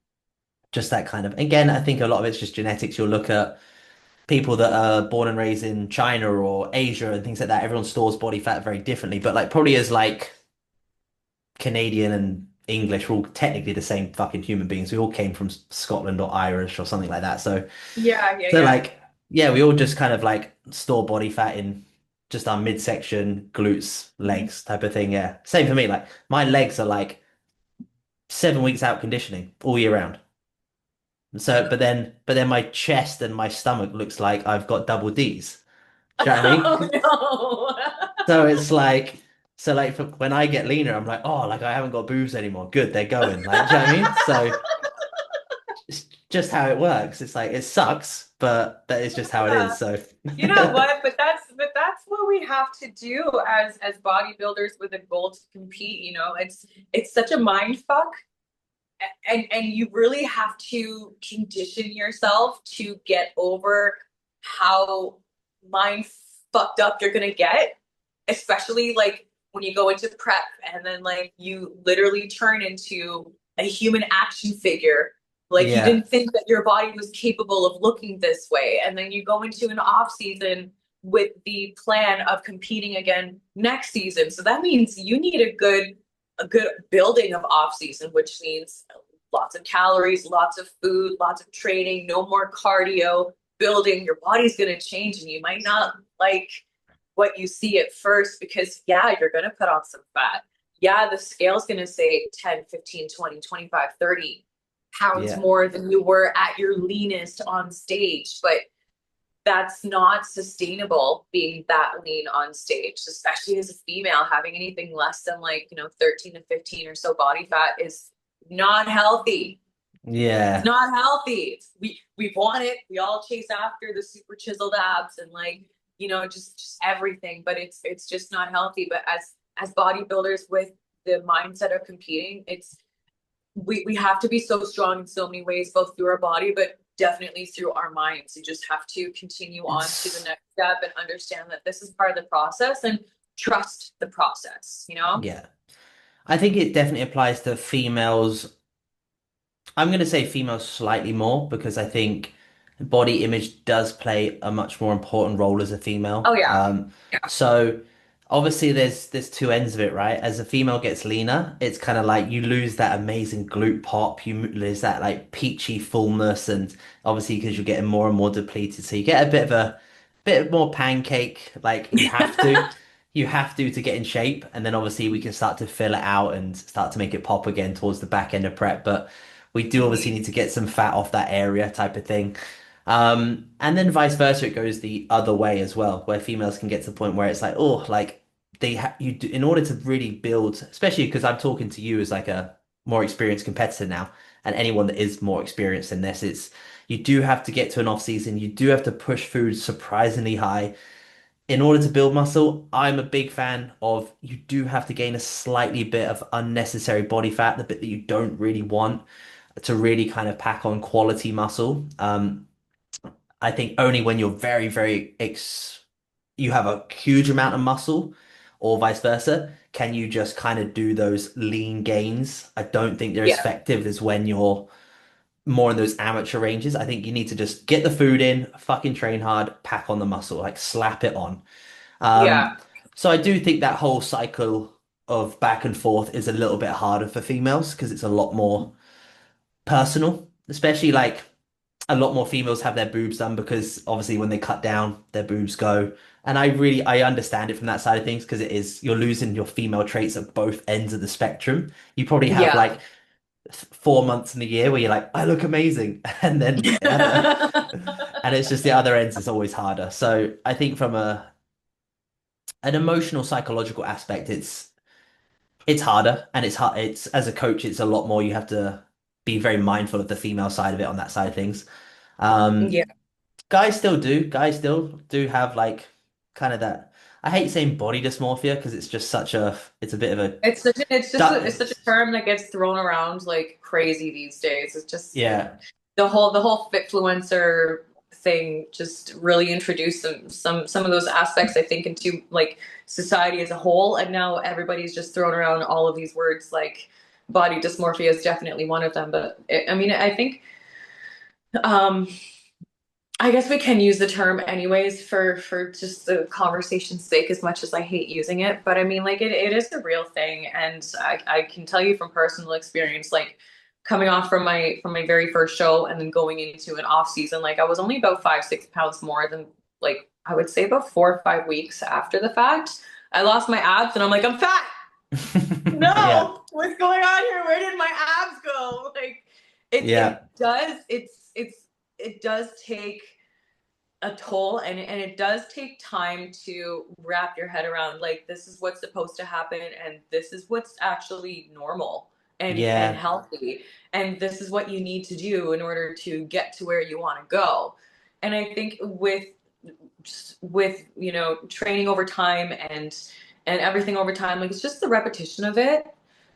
just that kind of. Again, I think a lot of it's just genetics. You'll look at people that are born and raised in China or Asia and things like that. Everyone stores body fat very differently, but like probably as like Canadian and English were all technically the same fucking human beings. We all came from Scotland or Irish or something like that. So, Yeah, yeah, so yeah. like, yeah, we all just kind of like store body fat in just our midsection, glutes, legs type of thing. Yeah. Same for me. Like my legs are like 7 weeks out conditioning all year round. So, but then my chest and my stomach looks like I've got double D's. Do you know what I mean? Oh no. So it's like, so like when I get leaner, I'm like, oh, like I haven't got boobs anymore. Good, they're going. Like, do you know what I mean? So it's just how it works. It's like it sucks, but that is just how it Yeah. is. So You know what? But that's what we have to do as bodybuilders with a goal to compete. You know, it's such a mind fuck, and you really have to condition yourself to get over how mind fucked up you're gonna get, especially like when you go into prep and then like you literally turn into a human action figure. Like you yeah, didn't think that your body was capable of looking this way, and then you go into an off season with the plan of competing again next season. So that means you need a good building of off season, which means lots of calories, lots of food, lots of training, no more cardio, building. Your body's going to change and you might not like what you see at first because, yeah, you're going to put on some fat. Yeah, the scale's going to say 10, 15, 20, 25, 30 pounds yeah, more than you were at your leanest on stage. But that's not sustainable being that lean on stage, especially as a female. Having anything less than like, 13 to 15 or so body fat is not healthy. It's yeah. not healthy. We want it. We all chase after the super chiseled abs and like, just everything, but it's just not healthy. But as bodybuilders with the mindset of competing, we have to be so strong in so many ways, both through our body, but definitely through our minds. You just have to continue on to the It's next step and understand that this is part of the process and trust the process, you know? yeah. I think it definitely applies to females. I'm going to say females slightly more because I think body image does play a much more important role as a Oh female. yeah. So obviously there's two ends of it, right? As a female gets leaner, it's kind of like you lose that amazing glute pop, you lose that like peachy fullness, and obviously because you're getting more and more depleted, so you get a bit more pancake, like you have to get in shape, and then obviously we can start to fill it out and start to make it pop again towards the back end of prep, but. We do obviously Mhm. need to get some fat off that area type of thing. And then vice versa, it goes the other way as well, where females can get to the point where it's like, oh, like they ha you do, in order to really build, especially because I'm talking to you as like a more experienced competitor now, and anyone that is more experienced in this, it's you do have to get to an off season. You do have to push food surprisingly high in order to build muscle. I'm a big fan of you do have to gain a slightly bit of unnecessary body fat, the bit that you don't really want to really kind of pack on quality muscle. I think only when you're very, very ex you have a huge amount of muscle or vice versa, can you just kind of do those lean gains? I don't think they're as Yeah. effective as when you're more in those amateur ranges. I think you need to just get the food in, fucking train hard, pack on the muscle, like slap it on. Yeah. Um, so I do think that whole cycle of back and forth is a little bit harder for females because it's a lot more personal, especially like a lot more females have their boobs done because obviously when they cut down, their boobs go. And I understand it from that side of things because it is you're losing your female traits at both ends of the spectrum. You probably have Yeah. like 4 months in a year where you're like, I look amazing, and then the other, and it's just the other ends is always harder. So I think from a an emotional psychological aspect, it's harder, and it's hard. It's as a coach, it's a lot more. You have to be very mindful of the female side of it on that side of things. Um, Yeah. guys still do have like kind of that. I hate saying body dysmorphia because it's just such a, it's a bit of a, It's such a term that gets thrown around like crazy these days. It's just yeah, the whole fitfluencer thing just really introduced some of those aspects I think into like society as a whole, and now everybody's just throwing around all of these words like body dysmorphia is definitely one of them. But I mean, I think um I guess we can use the term anyways for just the conversation's sake, as much as I hate using it. But I mean, like it is a real thing, and I can tell you from personal experience, like coming off from my very first show and then going into an off season, like I was only about 5, 6 pounds more than like I would say about 4 or 5 weeks after the fact. I lost my abs, and I'm like, I'm fat. yeah, No, what's going on here? Where did my abs go? Like yeah, it does take a toll, and it does take time to wrap your head around like this is what's supposed to happen, and this is what's actually normal and yeah, healthy, and this is what you need to do in order to get to where you want to go. And I think with training over time and everything over time, like it's just the repetition of it.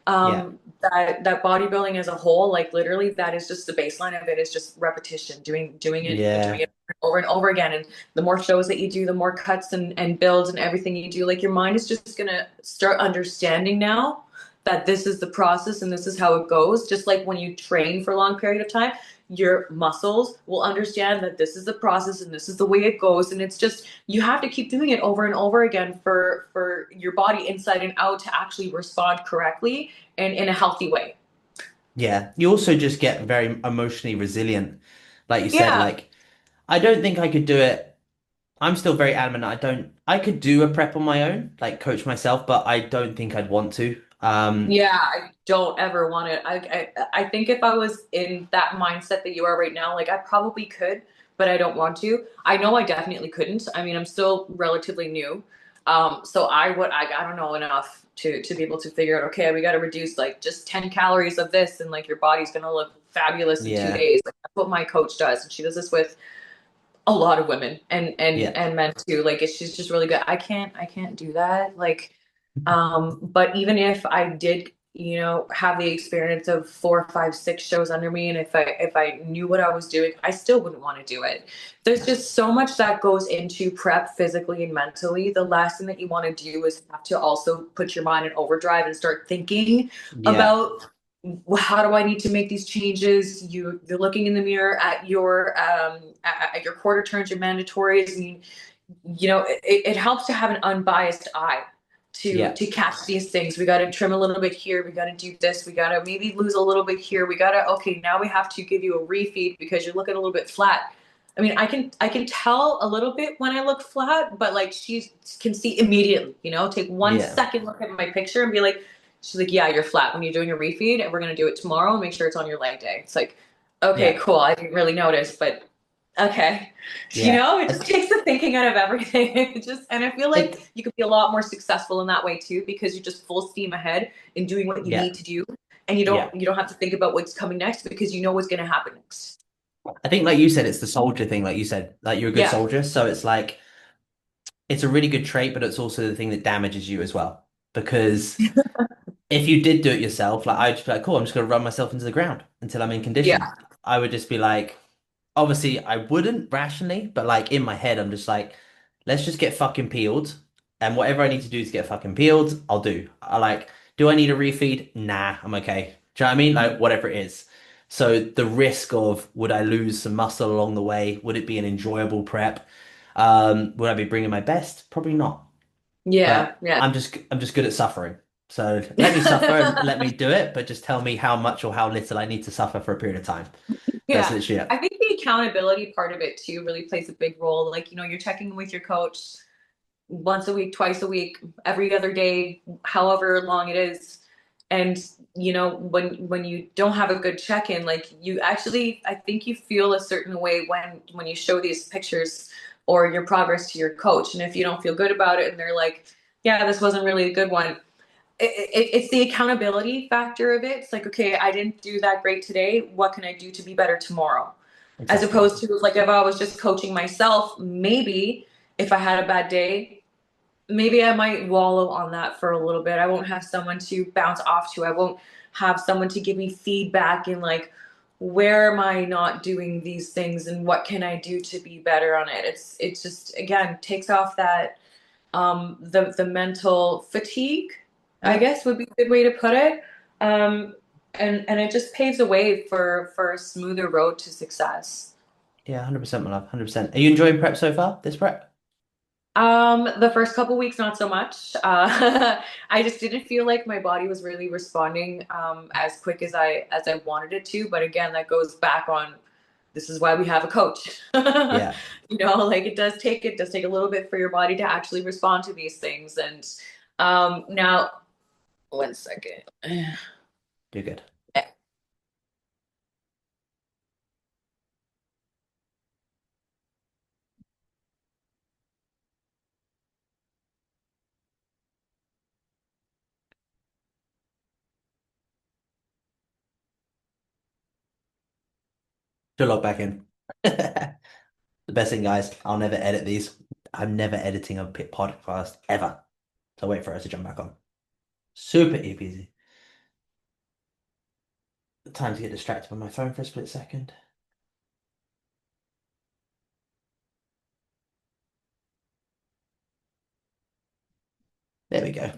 yeah, That bodybuilding as a whole, like literally that is just the baseline of it, is just repetition, doing yeah, it over and over again. And the more shows that you do, the more cuts and builds and everything you do, like your mind is just gonna start understanding now that this is the process and this is how it goes. Just like when you train for a long period of time, your muscles will understand that this is the process and this is the way it goes. And it's just you have to keep doing it over and over again for your body inside and out to actually respond correctly and in a healthy way. yeah. You also just get very emotionally resilient. Like you said, Yeah. like I don't think I could do it. I'm still very adamant. I could do a prep on my own, like coach myself, but I don't think I'd want to. Yeah, I don't ever want to. I think if I was in that mindset that you are right now, like I probably could, but I don't want to. I know I definitely couldn't. I mean, I'm still relatively new. So I don't know enough to be able to figure out, okay, we got to reduce like just 10 calories of this, and like your body's going to look fabulous in two Yeah, days. Like that's what my coach does. And she does this with a lot of women yeah, and men too. Like she's just really good. I can't do that. Like but even if I did, have the experience of 4, 5, 6 shows under me, and if I knew what I was doing, I still wouldn't want to do it. There's just so much that goes into prep physically and mentally. The last thing that you want to do is have to also put your mind in overdrive and start thinking yeah, about how do I need to make these changes? You're looking in the mirror at your quarter turns, your mandatories. I mean, it helps to have an unbiased eye yeah, to catch these things. We got to trim a little bit here. We got to do this. We got to maybe lose a little bit here. We got to, okay, now we have to give you a refeed because you're looking a little bit flat. I mean, I can tell a little bit when I look flat, but like she can see immediately, take one yeah, second look at my picture and be like, she's like, yeah, you're flat when you're doing a refeed, and we're going to do it tomorrow and make sure it's on your leg day. It's like, okay, yeah, cool. I didn't really notice, but okay. yeah. It just takes the thinking out of everything. And I feel like It, you could be a lot more successful in that way too, because you're just full steam ahead in doing what you yeah, need to do. And you yeah. don't you don't have to think about what's coming next because you know what's gonna happen next. I think, like you said, it's the soldier thing. Like you said, like you're a good Yeah. soldier, so it's like it's a really good trait, but it's also the thing that damages you as well. Because if you did do it yourself, like I'd just be like, cool, I'm just gonna run myself into the ground until I'm in condition. Yeah. I would just be like, obviously, I wouldn't rationally, but like in my head, I'm just like, let's just get fucking peeled. And whatever I need to do to get fucking peeled, I'll do. I like, do I need a refeed? Nah, I'm okay. Do you know what I mean? Like, whatever it is. So the risk of would I lose some muscle along the way? Would it be an enjoyable prep? Would I be bringing my best? Probably not. Yeah, But yeah. I'm just good at suffering. So let me suffer and let me do it, but just tell me how much or how little I need to suffer for a period of time. That's Yeah. literally I it. think the accountability part of it too really plays a big role. Like, you're checking in with your coach once a week, twice a week, every other day, however long it is. And when you don't have a good check-in, like, you actually, I think you feel a certain way when you show these pictures or your progress to your coach. And if you don't feel good about it and they're like, yeah, this wasn't really a good one, it's the accountability factor of it. It's like, okay, I didn't do that great today. What can I do to be better tomorrow? As Exactly. opposed to, like, if I was just coaching myself, maybe if I had a bad day, maybe I might wallow on that for a little bit. I won't have someone to bounce off to. I won't have someone to give me feedback and, like, where am I not doing these things and what can I do to be better on it? It's just, again, takes off that the mental fatigue, I Yeah. guess would be a good way to put it. Um and it just paves the way for a smoother road to success. Yeah, 100%, my love. 100%. Are you enjoying prep so far? This prep? The first couple weeks, not so much. I just didn't feel like my body was really responding as quick as I wanted it to. But again, that goes back on, this is why we have a coach. Yeah, Like, it does take a little bit for your body to actually respond to these things. And now, one second. you're good. Should log back in. The best thing, guys, I'll never edit these. I'm never editing a pit podcast ever. So wait for us to jump back on. Super easy. Time to get distracted by my phone for a split second. There we go.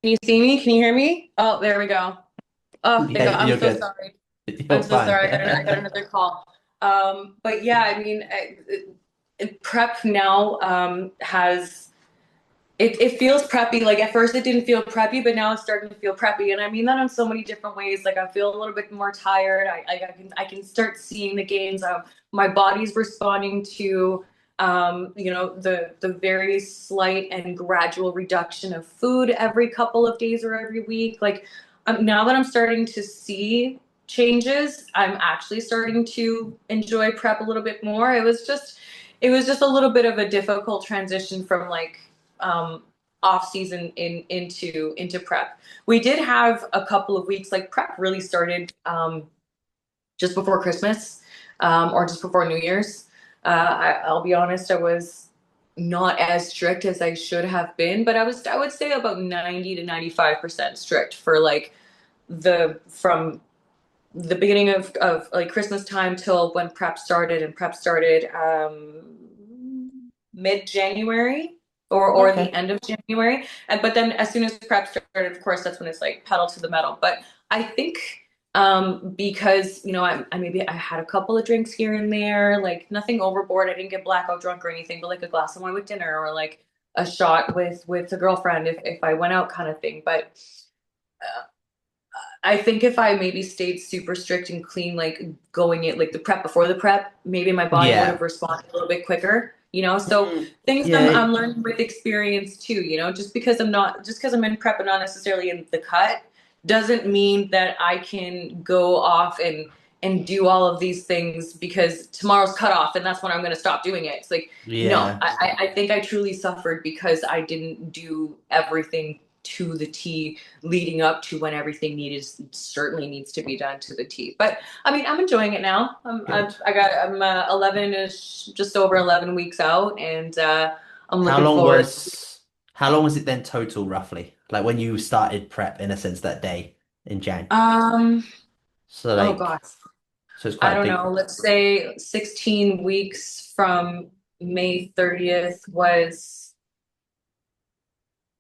Can you see me? Can you hear me? Oh, there we go. Oh, there Yeah, you go. I'm you're so good. sorry. I'm You're so fine. sorry. I got another call. But yeah, I mean, prep now has it feels preppy. Like, at first it didn't feel preppy, but now it's starting to feel preppy. And I mean that in so many different ways. Like, I feel a little bit more tired. I can start seeing the gains of my body's responding to the very slight and gradual reduction of food every couple of days or every week. Like, now that I'm starting to see changes, I'm actually starting to enjoy prep a little bit more. It was just a little bit of a difficult transition from, like, um, off season into prep. We did have a couple of weeks, like, prep really started just before Christmas, or just before New Year's. I'll be honest, I was not as strict as I should have been, but I would say about 90 to 95% strict for, like, the from the beginning of like Christmas time till when prep started, and prep started mid-January or the Okay. end of January. And but then as soon as prep started, of course, that's when it's like pedal to the metal. But I think because I maybe I had a couple of drinks here and there, like, nothing overboard. I didn't get blackout drunk or anything, but like a glass of wine with dinner, or like a shot with a girlfriend if I went out, kind of thing. But I think if I maybe stayed super strict and clean, like, going it like the prep before the prep, maybe my body would have Yeah. responded a little bit quicker. So Mm, things yeah. I'm learning with experience too. Just because I'm in prep and not necessarily in the cut, doesn't mean that I can go off and do all of these things because tomorrow's cut off and that's when I'm going to stop doing it. It's like, no, Yeah. I think I truly suffered because I didn't do everything to the T leading up to when everything needed certainly needs to be done to the T. But I mean, I'm enjoying it now. Good. I'm 11ish, just over 11 weeks out, and I'm How looking long forward. was how long was it then total roughly? Like when you started prep in a sense that day in Jan. Um, So oh gosh, like so it's I quite a don't big. know. Let's say 16 weeks from May 30th was,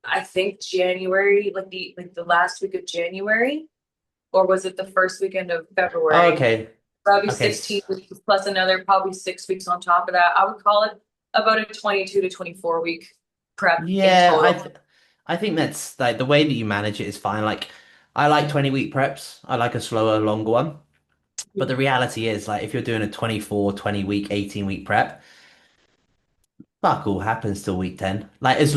I think, January, like the last week of January, or was it the first weekend of Oh, February? okay. Probably Okay. 16 weeks plus another probably 6 weeks on top of that. I would call it about a 22 to 24 week prep in Yeah, total. I think that's like the way that you manage it is fine. Like I like 20-week preps. I like a slower, longer one. But the reality is like if you're doing a 24, 20-week, 18-week prep, fuck all happens till week 10. Like I know.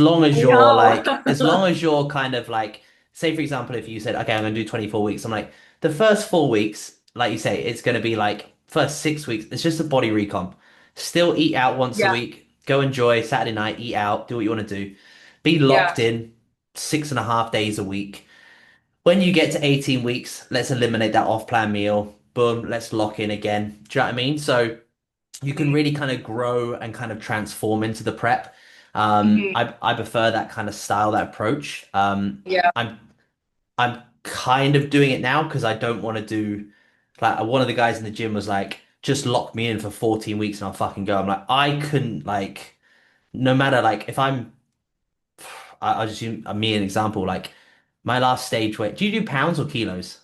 as long as you're kind of like say for example if you said okay I'm gonna do 24 weeks I'm like the first 4 weeks like you say it's gonna be like first 6 weeks it's just a body recomp. Still eat out once a Yeah, week. Go enjoy Saturday night, eat out, do what you want to do. Be yeah. locked in 6.5 days a week. When you get to 18 weeks, let's eliminate that off-plan meal. Boom, let's lock in again. Do you know what I mean? So you can Mhm, really kind of grow and kind of transform into the prep. mhm. I prefer that kind of style, that approach. Yeah. I'm I'm kind of doing it now because I don't want to do like one of the guys in the gym was like, just lock me in for 14 weeks and I'll fucking go. I'm like, I couldn't like no matter like if I'll just use me an example, like my last stage weight. Do you do pounds or kilos?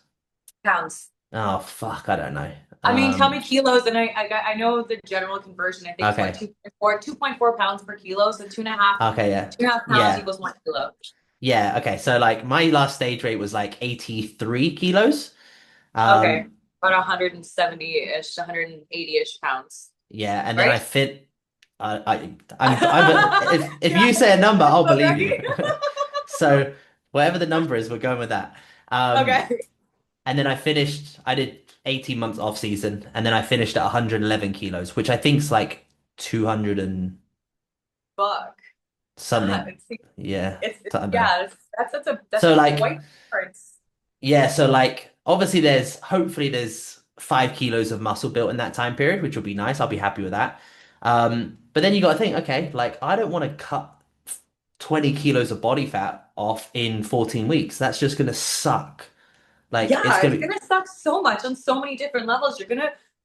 Pounds. Oh fuck, I don't know. I mean, tell me kilos, and I know the general conversion. I think it's what, Okay. 2.4 pounds per kilo. So Okay, yeah. 2.5 pounds Yeah. equals 1 kilo. Yeah, okay. So like my last stage weight was like 83 kilos. Okay. Um, About 170-ish, 180-ish pounds, yeah, and then I right? fit if Yeah, you say a number, I'll believe okay. you. So whatever the number is, we're going with that. Um, Okay. and then I did 18 months off season, and then I finished at 111 kilos, which I think's like 200 and Fuck. something. It's, Yeah, I don't know. yeah, So that's like quite difference. yeah, so like obviously hopefully there's 5 kilos of muscle built in that time period, which will be nice. I'll be happy with that. But then you got to think, okay, like I don't want to cut 20 kilos of body fat off in 14 weeks. That's just gonna suck. Like it's Yeah, gonna it's be gonna suck so much on so many different levels.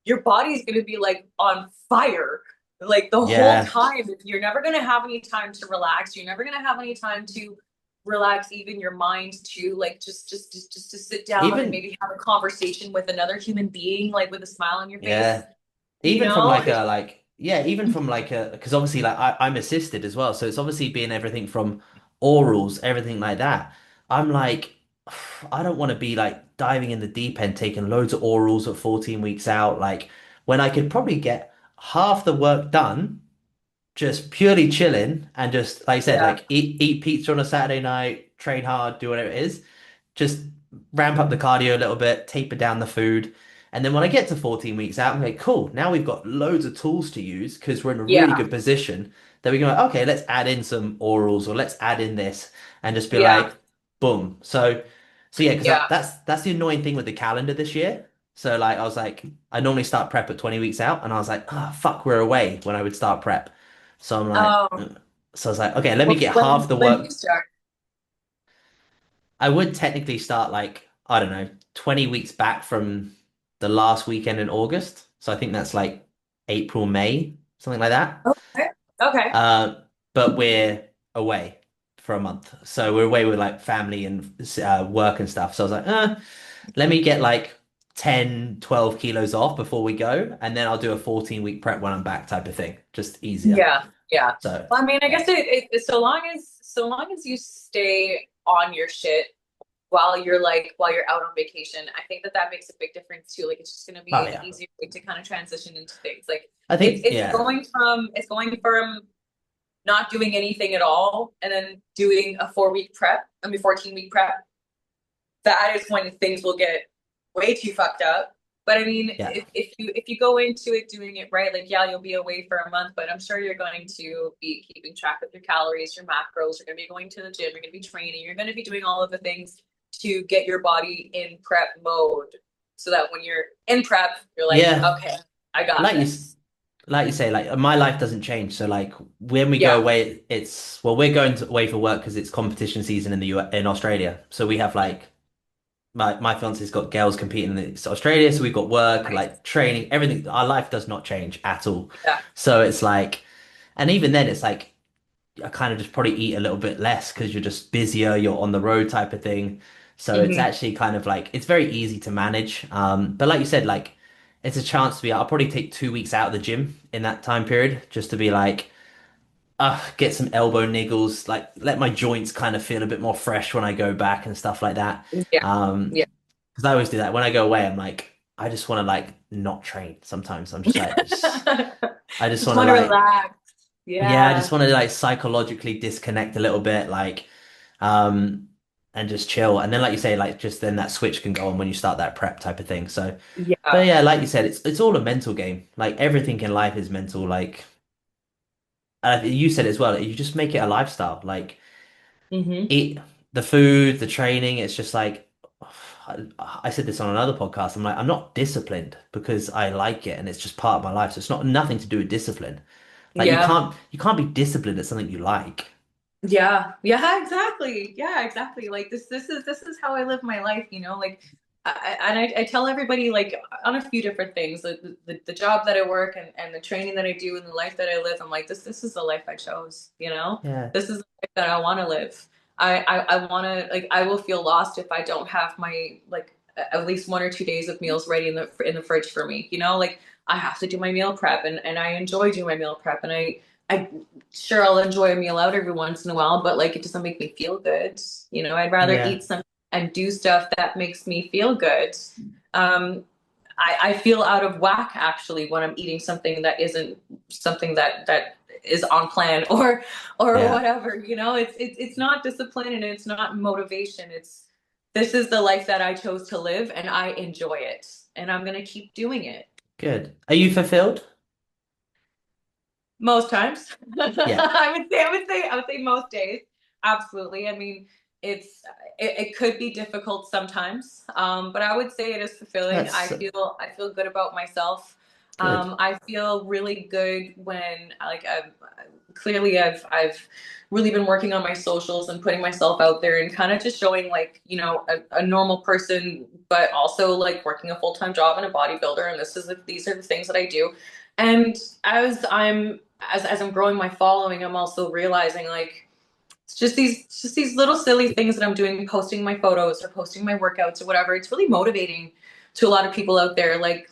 Your body's gonna be like on fire, like the whole yeah, time. You're never gonna have any time to relax. You're never gonna have any time to relax, even your mind too. Like just to sit down and even maybe have a conversation with another human being, like with a smile on your face. yeah. You Even from know? like a like yeah, even from like a because obviously like I'm assisted as well, so it's obviously being everything from orals, everything like that. I'm like, I don't want to be like diving in the deep end, taking loads of orals at 14 weeks out, like when I could probably get half the work done just purely chilling and just like I said, Yeah, like eat pizza on a Saturday night, train hard, do whatever it is, just ramp up the cardio a little bit, taper down the food. And then when I get to 14 weeks out, I'm like, cool, now we've got loads of tools to use because we're in a really yeah, good position that we can go, okay, let's add in some orals or let's add in this and just be yeah, like, boom. So yeah, because yeah. that's the annoying thing with the calendar this year. So like I was like, I normally start prep at 20 weeks out, and I was like, oh fuck, we're away when I would start prep. So I'm like, Oh, so I was like, okay, let me get half the when do you work. start? I would technically start like, I don't know, 20 weeks back from the last weekend in August. So I think that's like April, May, something like that. Okay, okay, Uh, but we're away for a month. So we're away with like family and work and stuff. So I was like, let me get like 10, 12 kilos off before we go. And then I'll do a 14-week prep when I'm back type of thing. Just easier. yeah, yeah. So Well, I mean, I yeah. guess so long as you stay on your shit while you're out on vacation, I think that makes a big difference too. Like it's just going to Oh be an yeah. easier way to kind of transition into things. Like I think, yeah. it's going from not doing anything at all and then doing a 4 week prep. I mean, 14-week prep. That is when things will get way too fucked up. But I mean, Yeah. if you go into it doing it right, like yeah, you'll be away for a month, but I'm sure you're going to be keeping track of your calories, your macros. You're going to be going to the gym. You're going to be training. You're going to be doing all of the things to get your body in prep mode, so that when you're in prep, you're like, Yeah. okay, I got Like you this. like you say, like my life doesn't change. So like when we go Yeah. away, it's well, we're going away for work because it's competition season in the U in Australia. So we have like my fiance's got girls competing in Australia, so we've got work, Nice. like training, everything. Our life does not change at all. Yeah. So it's like, and even then, it's like I kind of just probably eat a little bit less because you're just busier, you're on the road type of thing. So it's Hmm. actually kind of like it's very easy to manage. But like you said, like it's a chance to be. I'll probably take 2 weeks out of the gym in that time period just to be like, get some elbow niggles, like let my joints kind of feel a bit more fresh when I go back and stuff like that. Yeah. Um, Yeah. because I always do that when I go away. I'm like, I just want to like not train. Sometimes I'm just like, I just Just want to want to like. relax. Yeah, I just Yeah. want to like psychologically disconnect a little bit, like, um, and just chill. And then, like you say, like just then that switch can go on when you start that prep type of thing. So, but Yeah. yeah, like you said, it's all a mental game. Like everything in life is mental. Like you said as well, you just make it a lifestyle. Like Hmm. eat the food, the training. It's just like I said this on another podcast. I'm like, I'm not disciplined because I like it and it's just part of my life. So it's not nothing to do with discipline. Like Yeah. you can't be disciplined at something you like. Yeah, yeah, exactly. Yeah, exactly. Like this is how I live my life, like I tell everybody like on a few different things, the job that I work and the training that I do and the life that I live, I'm like this is the life I chose. Yeah. This is the life that I want to live. I want to like I will feel lost if I don't have my like at least 1 or 2 days of meals ready in the fridge for me. Like I have to do my meal prep and I enjoy doing my meal prep and I sure I'll enjoy a meal out every once in a while, but like it doesn't make me feel good. I'd rather Yeah. eat something and do stuff that makes me feel good. Um, I feel out of whack actually when I'm eating something that isn't something that is on plan or Yeah. whatever. It's not discipline and it's not motivation. It's this is the life that I chose to live and I enjoy it and I'm gonna keep doing it. Good. Are you fulfilled? Most times. Yeah. I would say most days. Absolutely. I mean, it could be difficult sometimes. But I would say it is fulfilling. I That's feel I feel good about myself. good. I feel really good when like I've really been working on my socials and putting myself out there and kind of just showing like, a normal person, but also like working a full-time job and a bodybuilder. And these are the things that I do. And as I'm growing my following, I'm also realizing like it's just these little silly things that I'm doing, posting my photos or posting my workouts or whatever. It's really motivating to a lot of people out there. Like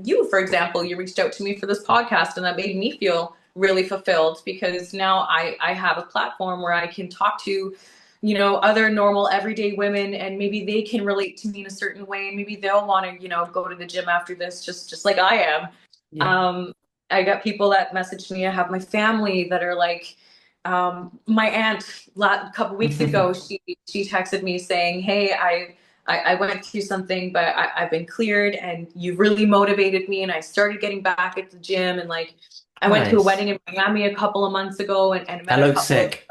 you, for example, you reached out to me for this podcast, and that made me feel really fulfilled because now I have a platform where I can talk to other normal everyday women and maybe they can relate to me in a certain way. Maybe they'll want to go to the gym after this just like I am. Yeah. um, I got people that messaged me. I have my family that are like, my aunt a couple weeks ago, she texted me saying, "Hey, I went through something, but I've been cleared, and you really motivated me, and I started getting back at the gym, and like I went to a Nice. wedding in Miami a couple of months ago, and That met a looks couple of sick.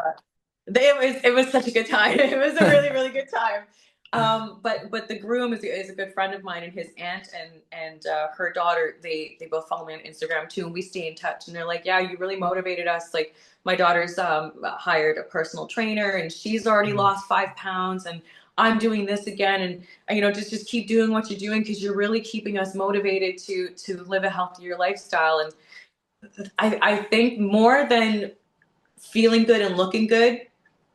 it was such a good time. It was a really, really good time. But the groom is a good friend of mine, and his aunt and her daughter, they both follow me on Instagram too, and we stay in touch. And they're like, yeah, you really motivated us. Like my daughter's hired a personal trainer, and she's already Nice. lost 5 pounds, and I'm doing this again, and just keep doing what you're doing because you're really keeping us motivated to live a healthier lifestyle. And I think more than feeling good and looking good,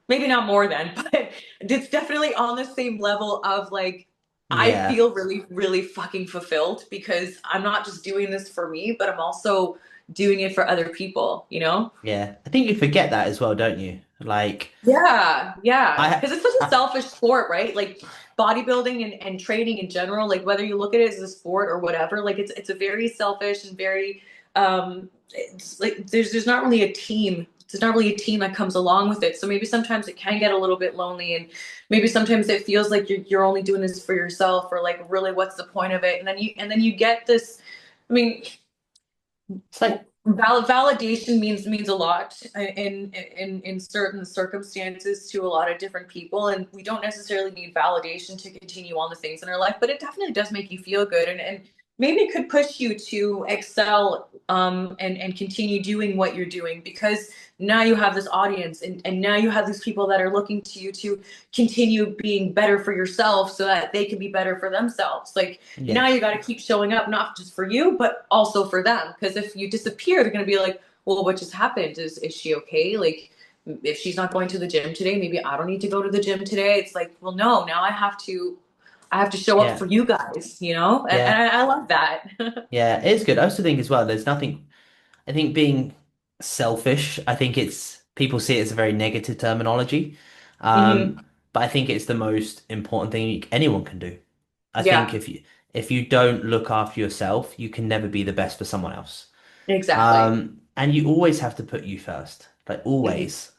maybe not more than, but it's definitely on the same level of like, I Yeah. feel really, really fucking fulfilled because I'm not just doing this for me, but I'm also doing it for other people? Yeah. I think you forget that as well, don't you? Like Yeah, yeah. I, Because it's such a I selfish sport, right? Like bodybuilding and training in general, like whether you look at it as a sport or whatever, like it's a very selfish and very it's like there's not really a team It's not really a team that comes along with it. So maybe sometimes it can get a little bit lonely, and maybe sometimes it feels like you're only doing this for yourself, or like really what's the point of it? And then you get this. I mean, It's like, validation means a lot in certain circumstances to a lot of different people, and we don't necessarily need validation to continue on the things in our life, but it definitely does make you feel good, and maybe it could push you to excel, and continue doing what you're doing, because now you have this audience, and now you have these people that are looking to you to continue being better for yourself so that they can be better for themselves. Like, yeah, now you got to keep showing up, not just for you, but also for them. Because if you disappear, they're going to be like, well, what just happened? Is she okay? Like, if she's not going to the gym today, maybe I don't need to go to the gym today. It's like, well, no, now I have to show up yeah, for you guys, and yeah, I love that. yeah. It's good. I also think as well, there's nothing, I think being selfish, I think it's people see it as a very negative terminology. Hmm. But I think it's the most important thing anyone can do. I think Yeah, if you don't look after yourself, you can never be the best for someone else. exactly. And you always have to put you first, like Hmm. always.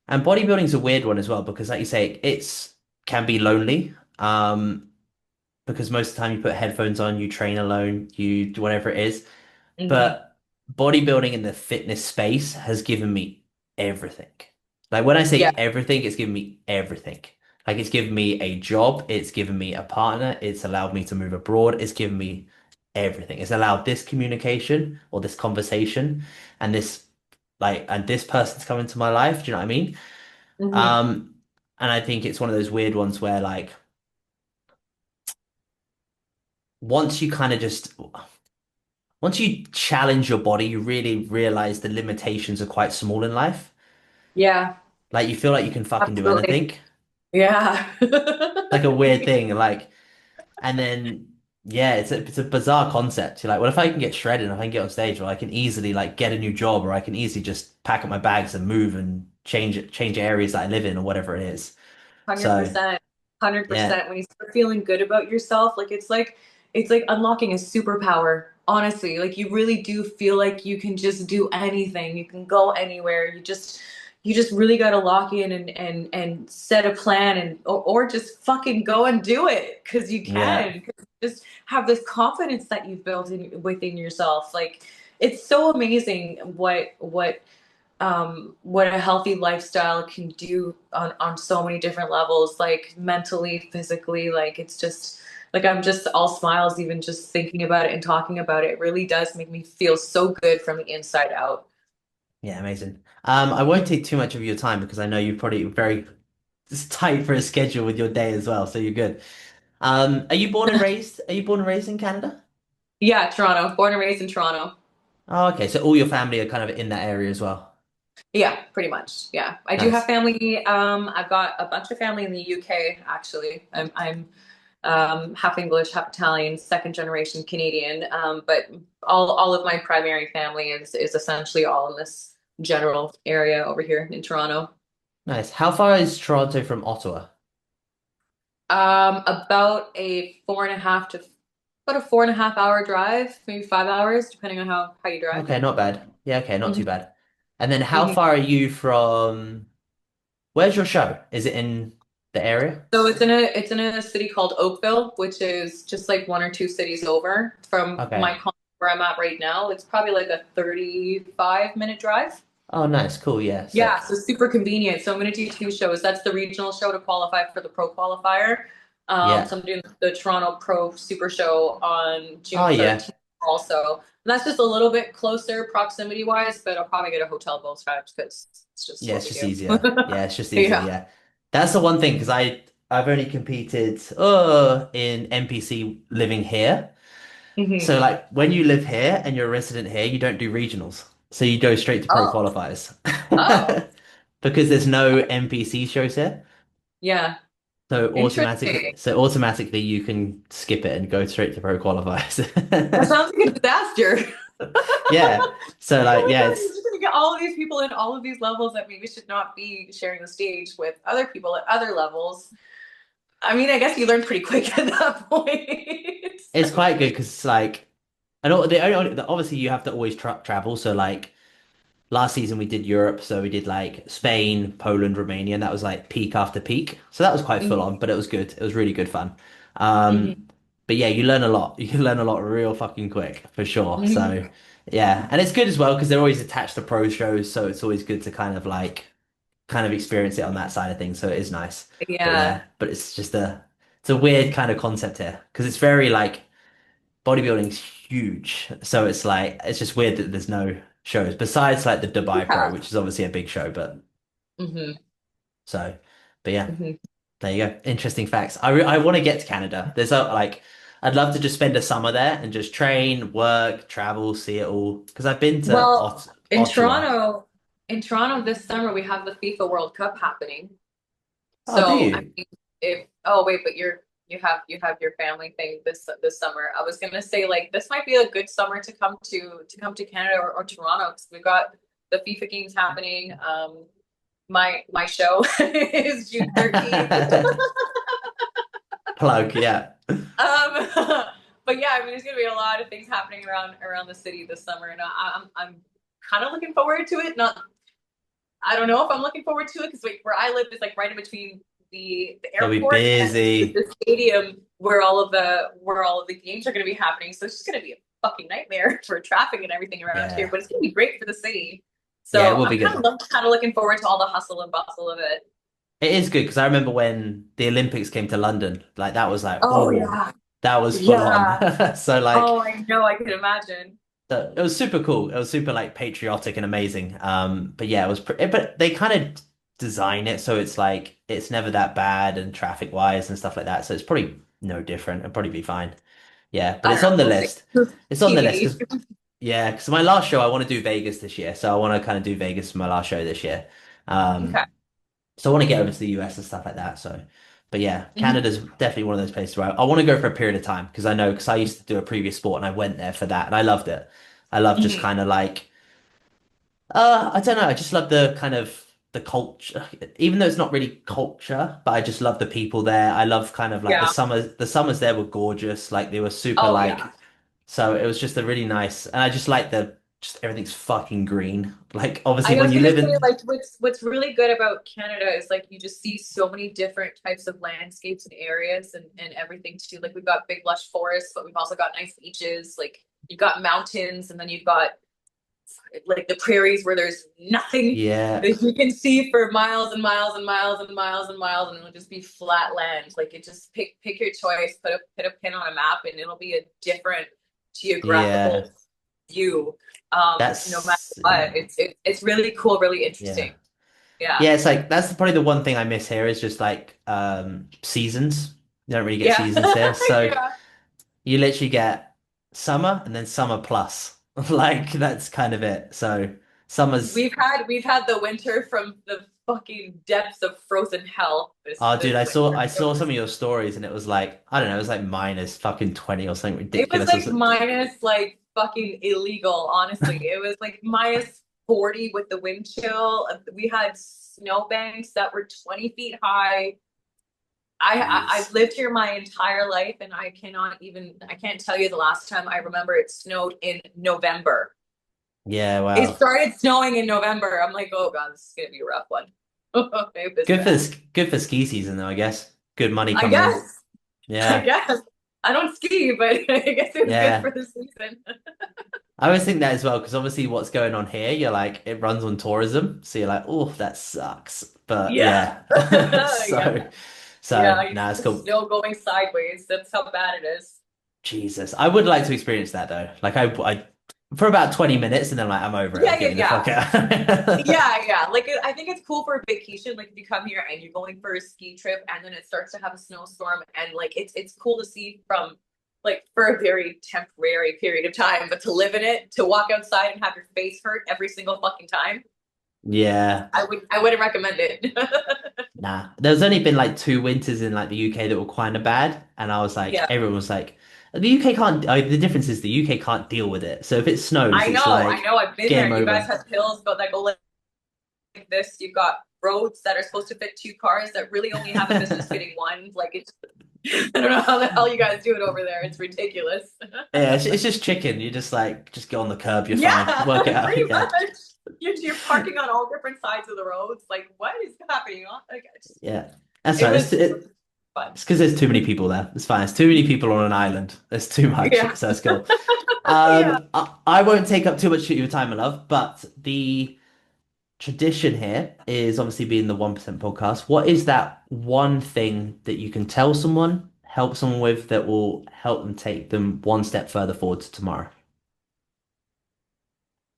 And bodybuilding's a weird one as well because, like you say, it's can be lonely. Because most of the time you put headphones on, you train alone, you do whatever it is. Hmm. But bodybuilding in the fitness space has given me everything. Like when I Yeah. say everything, it's given me everything. Like it's given me a job, it's given me a partner, it's allowed me to move abroad, it's given me everything. It's allowed this communication or this conversation and this person's come into my life. Do you know what I mean? Hmm. Um, and I think it's one of those weird ones where like once you kind of just once you challenge your body, you really realize the limitations are quite small in life. Yeah, Like you feel like you can fucking do absolutely. anything. Yeah. Like a weird thing. Like, and then yeah, it's a bizarre concept. You're like, well, if I can get shredded, and if I can get on stage, or I can easily like get a new job, or I can easily just pack up my bags and move and change areas that I live in, or whatever it is. So 100%. yeah, 100%. When you start feeling good about yourself, like it's like unlocking a superpower. Honestly, like you really do feel like you can just do anything. You can go anywhere. You just really got to lock in and set a plan, or just fucking go and do it, because you yeah, can. 'Cause you just have this confidence that you've built within yourself. Like, it's so amazing what a healthy lifestyle can do on so many different levels, like mentally, physically. Like, it's just like I'm just all smiles even just thinking about it and talking about it. It really does make me feel so good from the inside out. yeah, amazing. I won't take too much of your time because I know you're probably very tight for a schedule with your day as well, so you're good. Are you born and raised? Are you born and raised in Canada? Yeah, Toronto. Born and raised in Toronto. Oh, okay. So all your family are kind of in that area as well. Yeah, pretty much. Yeah, I do have Nice. family. I've got a bunch of family in the UK, actually. I'm half English, half Italian, second generation Canadian. But all of my primary family is essentially all in this general area over here in Toronto. Nice. How far is Toronto from Ottawa? About a 4.5 hour drive, maybe 5 hours, depending on how you drive. Okay, not bad. Yeah, okay, not too Hmm. bad. And then how Hmm. far are you from where's your show? Is it in the area? So it's in a city called Oakville, which is just like one or two cities over from Okay. where I'm at right now. It's probably like a 35-minute drive. Oh, nice. Cool. Yeah. So, Yeah, so super convenient. So I'm going to do two shows. That's the regional show to qualify for the pro qualifier. yeah. So I'm doing the Toronto Pro Super Show on Oh, June yeah. 13th also. And that's just a little bit closer proximity wise, but I'll probably get a hotel both times because it's just Yeah, what it's we just do. easier. Yeah, it's just easier. Yeah. Yeah. That's the one thing because I've only competed in NPC living here. Hmm. So like when you live here and you're a resident here, you don't do regionals. So you go straight to pro Oh, qualifiers. oh, Because there's no NPC shows here. yeah. So Interesting. automatically you can skip it and go straight to pro That qualifiers. sounds like a disaster. Yeah. So Oh like my yeah, God, you're it's just gonna get all of these people in all of these levels that maybe should not be sharing the stage with other people at other levels. I mean, I guess you learn pretty quick at that point. it's quite good because like and all, the only obviously you have to always travel. So like last season we did Europe, so we did like Spain, Poland, Romania, and that was like peak after peak. So that was quite full Mhm. on, but it was good. It was really good fun. Um, Mhm. but yeah, you learn a lot. You learn a lot real fucking quick for sure. So Mhm. yeah, and it's good as well because they're always attached to pro shows, so it's always good to kind of experience it on that side of things. So it is nice. But Yeah. yeah, but it's a weird kind of concept here because it's very like bodybuilding's huge. So it's like it's just weird that there's no shows besides like the Dubai Pro, Yeah. which is obviously a big show, but Hmm. so but yeah, Hmm. there you go. Interesting facts. I want to get to Canada. There's a like I'd love to just spend a summer there and just train, work, travel, see it all. Because I've been to Well, Ottawa. In Toronto this summer we have the FIFA World Cup happening. Oh, do So I you? mean, if oh wait, but you have your family thing this summer. I was gonna say like this might be a good summer to come to Canada or Toronto because we've got the FIFA games happening. My show is June 13th. Plug, yeah. Um, but yeah, I mean, there's gonna be a lot of things happening around the city this summer, and I'm kind of looking forward to it. Not, I don't know if I'm looking forward to it because where I live is like right in between the It'll be airport and busy. the stadium where all of the games are gonna be happening. So it's just gonna be a fucking nightmare for traffic and everything around here. Yeah. But it's gonna be great for the city. Yeah, it So will I'm be good. kind of looking forward to all the hustle and bustle of it. It is good because I remember when the Olympics came to London, like that was like, Oh oh, yeah, that was full on. yeah. So like Oh, I know. I can imagine. it was super cool. It was super like patriotic and amazing. But yeah, it was but they kind of design it so it's like it's never that bad and traffic wise and stuff like that. So it's probably no different. It'll probably be fine. Yeah, but I it's don't know. on the We'll see. list. It's on the list TBD. because yeah, because my last show I want to do Vegas this year. So I want to kind of do Vegas for my last show this year. Okay. Um So I want to get over to the US and stuff like that. So, but yeah, Mhm. Canada's definitely one of those places where I want to go for a period of time because I know because I used to do a previous sport and I went there for that and I loved it. I love just Mhm. kind of like I don't know, I just love the kind of the culture, even though it's not really culture, but I just love the people there. I love kind of like Yeah. the summers there were gorgeous, like they were super Oh like yeah. so it was just a really nice and I just like the just everything's fucking green. Like obviously I when was you gonna live say in like what's really good about Canada is like you just see so many different types of landscapes and areas and everything too. Like we've got big lush forests, but we've also got nice beaches. Like you've got mountains, and then you've got like the prairies where there's nothing yeah, that you can see for miles and miles and miles and miles and miles, and it'll just be flat land. Like it just pick your choice, put a pin on a map, and it'll be a different yeah. geographical view. No matter That's what, it's really cool, really yeah. interesting. Yeah, Yeah, it's like that's probably the one thing I miss here is just like seasons. You don't really get yeah, seasons here. So yeah. you literally get summer and then summer plus. Like that's kind of it. So summer's We've had the winter from the fucking depths of frozen hell oh dude, this winter. I It saw some was of your stories and it was like I don't know, it was like minus fucking 20 or something It was ridiculous. It was like minus like fucking illegal, honestly. It was like minus 40 with the wind chill. We had snowbanks that were 20 feet high. I've jeez. lived here my entire life and I can't tell you the last time I remember it snowed in November. Yeah, It wow. started snowing in November. I'm like, oh God, this is gonna be a rough one. It was bad. Good for ski season though, I guess. Good money I coming in. guess. I Yeah. guess. I don't ski, but I guess it was good for Yeah. the season. I always think that as well, because obviously what's going on here, you're like, it runs on tourism. So you're like, oh, that sucks. But Yeah. yeah. Yeah. So, Yeah, so you nah, see it's the cool. snow going sideways. That's how bad it is. Jesus. I would like to experience that though. Like for about 20 minutes and then like, I'm over it. Yeah, Get yeah, me the yeah. fuck out. Yeah, yeah. Like I think it's cool for a vacation. Like if you come here and you're going for a ski trip and then it starts to have a snowstorm and like it's cool to see from like for a very temporary period of time, but to live in it, to walk outside and have your face hurt every single fucking time, Yeah. I wouldn't recommend it. Nah. There's only been like 2 winters in like the UK that were kind of bad. And I was like, Yeah. everyone was like, the UK can't, the difference is the UK can't deal with it. So if it snows, it's I like know. I've been game there. You guys over. have hills, but that go like this. You've got roads that are supposed to fit two cars that really only have a business fitting one. Like it's, I don't know how the hell you guys do it over there. It's ridiculous. Yeah, it's just chicken. You just like just get on the curb, you're fine. Yeah, Work it out. pretty Yeah. much. You're parking on all different sides of the roads. Like, what is happening? Like, Yeah, that's it right. was fun. It's because there's too many people there. It's fine. It's too many people on an island. There's too much. Yeah. So that's cool. Yeah. I won't take up too much of your time, my love, but the tradition here is obviously being the 1% podcast. What is that one thing that you can tell someone, help someone with that will help them take them one step further forward to tomorrow?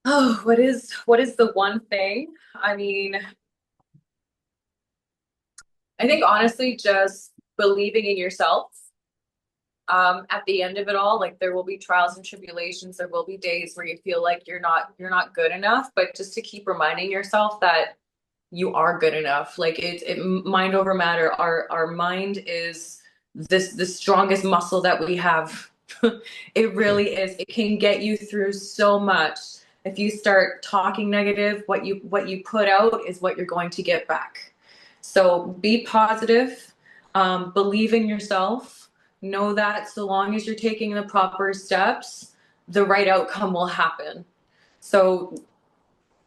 Oh, what is the one thing? I mean, I think honestly, just believing in yourself. At the end of it all, like there will be trials and tribulations. There will be days where you feel like you're not good enough, but just to keep reminding yourself that you are good enough. Like mind over matter. Our mind is the strongest muscle that we have. It True. really is. It can get you through so much. If you start talking negative, what you put out is what you're going to get back. So be positive, believe in yourself. Know that so long as you're taking the proper steps, the right outcome will happen. So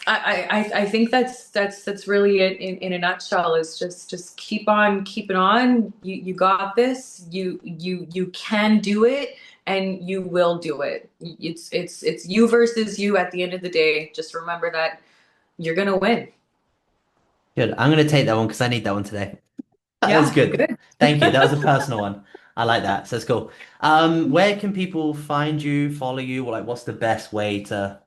I think that's really it in a nutshell is just keep on keeping on. You got this. You can do it and you will do it. It's you versus you at the end of the day. Just remember that you're gonna win. Good. I'm going to take that one because I need that one today. That's Yeah, good. good. Thank you. That was a personal one. I like that. So that's cool. Where can people find you, follow you, or like what's the best way to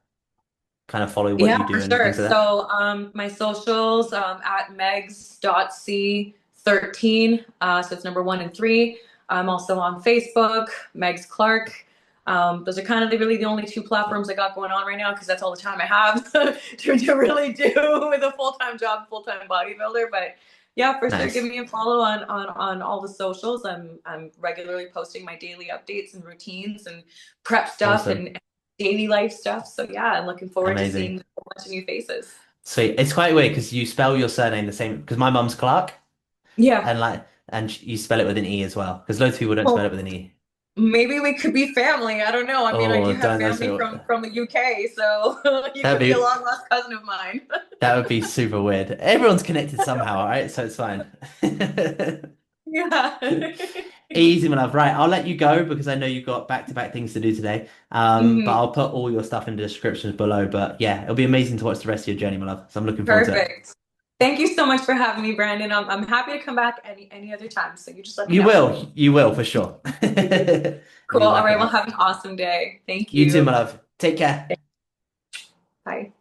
kind of follow what Yeah, you do for and sure. things like that? So my socials at megs.c13. So it's number 1 and 3. I'm also on Facebook, Megs Clarke. Those are kind of really the only two platforms I got going on right now because that's all the time I have to really do with a full-time job, full-time bodybuilder. But yeah, for sure, give Nice. me a follow on all the socials. I'm regularly posting my daily updates and routines and prep stuff Awesome. and daily life stuff. So yeah, I'm looking forward to seeing Amazing. a bunch of new faces. Sweet. It's quite weird because you spell your surname the same because my mum's Clark Yeah. and you spell it with an E as well because loads of people don't spell it Well, with an E. maybe we could be family. I don't know. I mean, I Oh, do have don't know. family So from the UK, so you that'd could be a be long lost cousin of mine. that would be super weird. Everyone's connected somehow, all right? So it's fine. Yeah. Easy, my love. Right, I'll let you go because I know you've got back-to-back things to do today. But Mhm. I'll put all your stuff in the descriptions below. But yeah, it'll be amazing to watch the rest of your journey, my love. So I'm looking forward to it. Perfect. Thank you so much for having me, Brandon. I'm happy to come back any other time. So you just let me know. You will for sure. It'll Cool. be All back right. in Well, it. have an awesome day. Thank You too, you. my love. Take care. Bye.